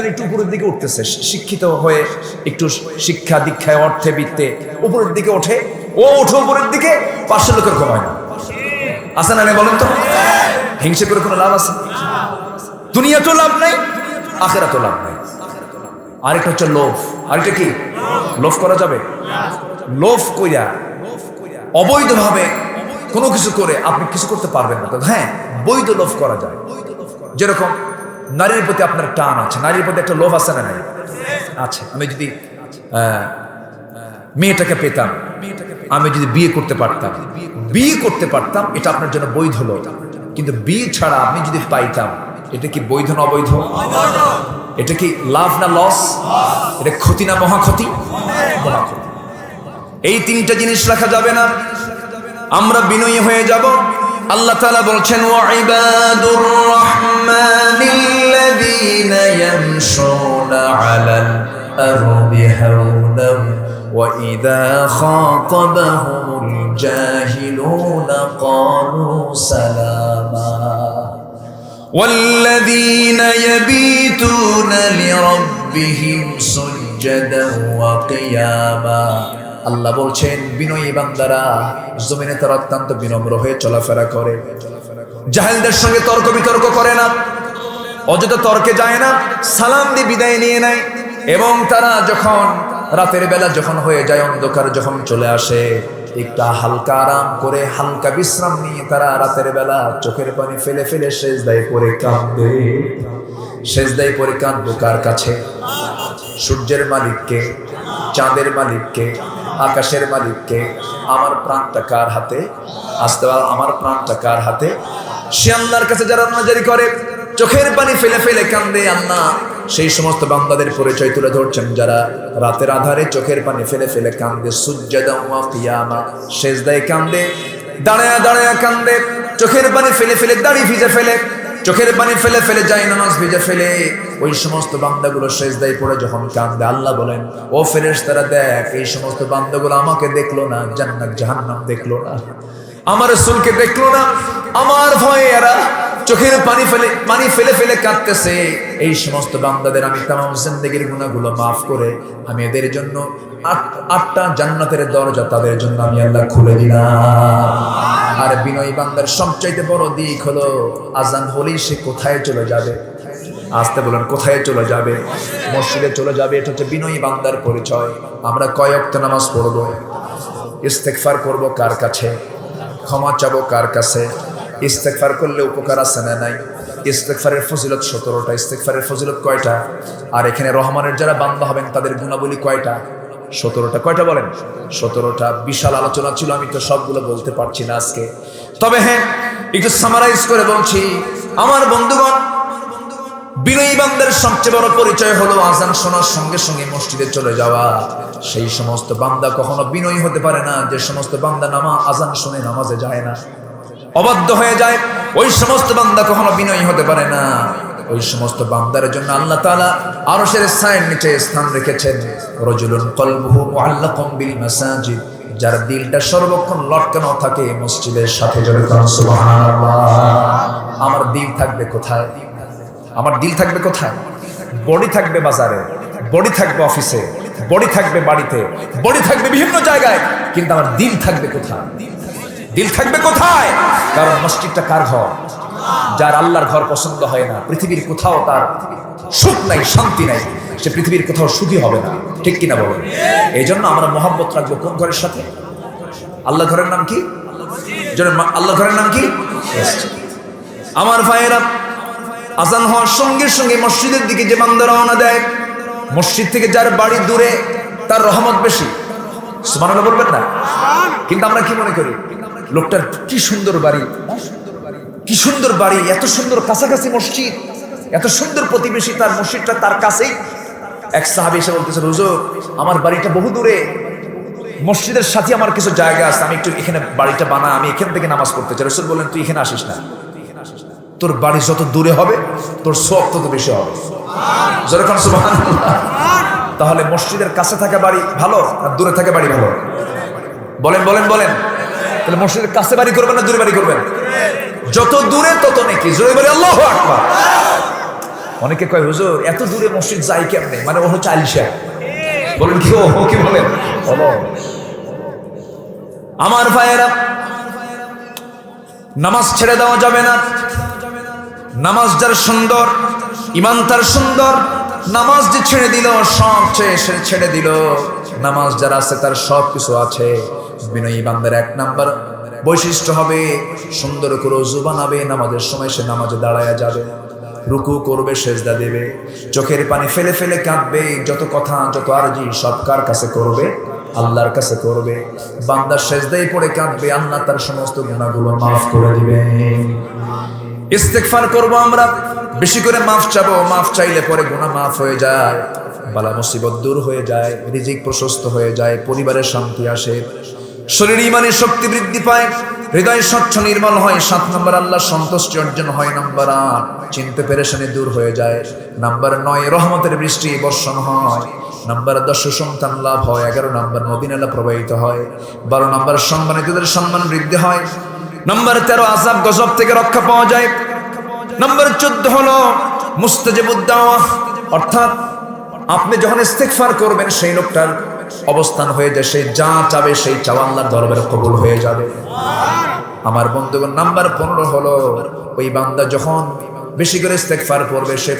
একটু উপরের দিকে উঠতেছে, শিক্ষিত হয়ে একটু শিক্ষা দীক্ষায় অর্থে বিত্তে উপরের দিকে ওঠে, ও ওঠে উপরের দিকে, পাশের লোকের কমায় না। আছে না নাই বলেন তো? হিংসা করে কোনো লাভ আছে? দুনিয়া তো লাভ নাই, আখেরাত তো লাভ নাই। আরেকটা হচ্ছে লোভ। আরেকটা কি? লোভ করা যাবে? লোভ কইরা অবৈধভাবে কোনো কিছু করে আপনি কিছু করতে পারবেন না। হ্যাঁ, বৈধ লোভ করা যায়। যেরকম নারীর প্রতি আপনার টান আছে, নারীর প্রতি একটা লোভ আছে না নাই? আছে। আমি যদি মেয়েটাকে পেতাম, আমি যদি বিয়ে করতে পারতাম, এটা আপনার জন্য বৈধ লোভ। কিন্তু বিয়ে ছাড়া আপনি যদি পাইতাম, এটা কি বৈধ না অবৈধ? এটা কি লাভ না লস? এটা ক্ষতি না মহাক্ষতি? মহাক্ষতি। এই তিনটা জিনিস রাখা যাবে না, আমরা বিনয়ী হয়ে যাব। আল্লাহ তাআলা বলছেন, ওয়া ইবাদুর রাহমানিল্লাযীনা ইয়ামশুনা আলাল আরদি হাওলান ওয়া ইযা খাতাবাহুমুল জাহিলুনা ক্বালু সালামা والذين يبيتون لربهم سجدا وقياما। আল্লাহ বলছেন, বিনয়ী বান্দারা জমিনে তারা অত্যন্ত বিনম্র হয়ে চলাফেরা করে, জাহেলদের সঙ্গে তর্ক বিতর্ক করে না, অযথা তর্কে যায় না, সালাম দিয়ে বিদায় নিয়ে নেয়। এবং তারা যখন রাতের বেলা যখন হয়ে যায়, অন্ধকার যখন চলে আসে, একটা হালকা আরাম করে হালকা বিশ্রাম নিয়ে তারা রাতের বেলা চোখের পানি ফেলে ফেলে সেজদায় পড়ে কাঁদবে। সেজদায় পড়ে কাঁদবো কার কাছে? সূর্যের মালিককে, চাঁদের মালিককে, আকাশের মালিককে। আমার প্রাণটা কার হাতে? আসতে আমার প্রাণটা কার হাতে? সে আল্লাহর কাছে যারা নাজারি করে, চোখের পানি ফেলে ফেলে কান্দে, আল্লাহ সেই সমস্ত বান্দাদের পরিচয় তুলে ধরছেন যারা রাতের আধারে চোখের পানি ফেলে ফেলে কান্দে, সুজ্জাদাও ওয়া কিয়ামা, সেজদায় কান্দে, দাঁড়ায়া দাঁড়ায়া কান্দে, চোখের পানি ফেলে ফেলে দাড়ি ভিজে ফেলে, চোখের পানি ফেলে ফেলে যায় নামাজ ভিজে ফেলে। ওই সমস্ত বান্দাগুলো সেজদায় পড়ে যখন কান্দে, আল্লাহ বলেন, ও ফেরেশতারা দেখ, এই সমস্ত বান্দাগুলো আমাকে দেখলো না, জান্নাত জাহান্নাম দেখলো না, আমার রাসূলকে দেখলো না, আমার ভয়ে এরা চোখের পানি ফেলে ফেলে কাঁদতেছে। এই সমস্ত বান্দাদের আমি তামাম জিন্দেগির গুনাহগুলো মাফ করে আমি এদের জন্য আটটা জান্নাতের দরজা তাদের জন্য আমি আল্লাহ খুলে দিলাম। আর বিনয়ী বান্দার সবচাইতে বড় দিক হলো, আজান হলেই সে কোথায় চলে যাবে? আসতে বলেন, কোথায় চলে যাবে? মসজিদে চলে যাবে। এটা হচ্ছে বিনয়ী বান্দার পরিচয়। আমরা কয় ওয়াক্ত নামাজ পড়বো? ইস্তেগফার করব কার কাছে? ক্ষমা চাবো কার কাছে? ইস্তেগফার করলে উপকার আছে না নাই? ইস্তেগফারের ফজিলত 17টা। ইস্তেগফারের ফজিলত কয়টা? আর এখানে রহমানের যারা বান্দা হবেন তাদের গুণাবলী কয়টা? 17টা। কয়টা বলেন? 17টা। বিশাল আলোচনা ছিল, আমি তো সবগুলো বলতে পারছি না আজকে। তবে হ্যাঁ, একটু সামারাইজ করে বলছি, আমার বন্ধুগণ, বিনয়ী বান্দার সবচেয়ে বড় পরিচয় হলো আজান শোনার সঙ্গে সঙ্গে মসজিদে চলে যাওয়া। সেই সমস্ত বান্দা কখনো বিনয়ী হতে পারে না যে সমস্ত বান্দা আজান শুনে নামাজে যায় না, অবাধ্য হয়ে যায়। ওই সমস্ত বান্দা কখনো বিনয়ী হতে পারে না। ওই সমস্ত বান্দার জন্য আল্লাহ তাআলা আরশের ছায়ার নিচে স্থান রেখেছেন। রাজুলুন কলবুহু মুআল্লাকুম বিল মাসাজিদ, যার দিলটা সর্বক্ষণ লটকানো থাকে মসজিদের সাথে। জোরে বলুন সুবহানাল্লাহ। আমার দিল থাকবে কোথায়? আমার দিল থাকবে কোথায়? বডি থাকবে বাজারে, বডি থাকবে অফিসে, বডি থাকবে বাড়িতে, বডি থাকবে বিভিন্ন জায়গায়, কিন্তু আমার দিল থাকবে কোথায়? দিল থাকবে কোথায়? কারণ মসজিদটা কার ঘর? যার আল্লাহর ঘর পছন্দ হয় না, পৃথিবীর কোথাও তার সুখ নাই, শান্তি নাই, সে পৃথিবীর কোথাও সুখী হবে না। ঠিক কিনা বলেন? এই জন্য আমরা মহব্বত রাখবো কোন ঘরের সাথে? আল্লাহ ঘরের নাম কি? আল্লাহ ঘরের নাম কি? আমার ভাইয়েরা, আজান হওয়ার সঙ্গে সঙ্গে মসজিদের দিকে যে বান্দা রওনা দেয়, মসজিদ থেকে যার বাড়ি দূরে তার রহমত বেশি। সুবহানাল্লাহ বলবেন না? কিন্তু আমরা কি মনে করি, লোকটার কি সুন্দর বাড়ি, কি সুন্দর বাড়ি, এত সুন্দর কাছাকাছি মসজিদ, এত সুন্দর প্রতিবেশী, তার মসজিদটা তার কাছেই। এক সাহাবী এসে বলতেছে, হুজুর আমার বাড়িটা বহু দূরে, মসজিদের সাথে আমার কিছু জায়গা আছে, আমি একটু এখানে বাড়িটা বানা, আমি এখান থেকে নামাজ পড়তে চাই। রাসূল বললেন, তুই এখানে আসিস না, তোর বাড়ি যত দূরে হবে তোর সওয়াব তত বেশি হবে। যখন সুবহানাল্লাহ। তাহলে মসজিদের কাছে থাকা বাড়ি ভালো আর দূরে থাকা বাড়ি ভালো? বলেন বলেন বলেন। তাহলে মসজিদের কাছে বাড়ি করবেন না দূরে বাড়ি করবেন? যত দূরে তত নেকি। জোরে বলে আল্লাহু আকবার। অনেকে কয় হুজুর এত দূরে মসজিদ যাই কেমনে, মানে ও হচ্ছে আলিশা। বলেন কি ও কি বলেন? আমার ভাইয়েরা, নামাজ ছেড়ে দেওয়া যাবে না। নামাজ যার সুন্দর, ইমান তার সুন্দর। নামাজ যে ছেড়ে দিল সব ছেড়ে দিল। নামাজ যার আছে তার সব কিছু আছে। বিনয়ী বান্দার এক নাম্বার বৈশিষ্ট্য হবে সুন্দর করে ওযু বানাবে। নামাজের সময় সে নামাজে দাঁড়ায়া যাবে, রুকু করবে, সেজদা দেবে, চোখের পানি ফেলে ফেলে কাঁদবে। যত কথা যত আরজি সব কার কাছে করবে? আল্লাহর কাছে করবে। বান্দা সেজদায় পড়ে কাঁদবে, আল্লাহ তার সমস্ত গুনাহগুলো মাফ করে দিবেন। ইস্তেগফার করব আমরা, বেশি করে মাফ চাবো। মাফ চাইলে পরে গুনাহ মাফ হয়ে যায়, বালা মুসিবত দূর হয়ে যায়, রিজিক প্রশস্ত হয়ে যায়, পরিবারের শান্তি আসে, শরীর ইমানের শক্তি বৃদ্ধি পায়, হৃদয় স্বচ্ছ নির্মল হয়। 7 নম্বর আল্লাহ সন্তুষ্টি অর্জন হয়। নাম্বার 8 চিন্তা পেরেশানি দূর হয়ে যায়। নাম্বার 9 রহমতের বৃষ্টি বর্ষণ হয়। নাম্বার 10 সন্তান লাভ হয়। 11 নম্বর মদিনা প্রবাহিত হয়। 12 নম্বর সম্মানিতদের সম্মান বৃদ্ধি হয়। নাম্বার 13 আযাব গজব থেকে রক্ষা পাওয়া যায়। নাম্বার 14 হলো মুস্তাজিবুদ দাওয়া, অর্থাৎ আপনি যখন ইস্তেগফার করবেন সেই লোকটার অবস্থান হয়ে যায়, সে যা চাবে সেই চাওয়া আল্লাহর দরবারে কবুল হয়ে যাবে। আমার বন্ধুগণ, নাম্বার 15 হলো ওই বান্দা যখন বেশি করে ইস্তেগফার করবে সে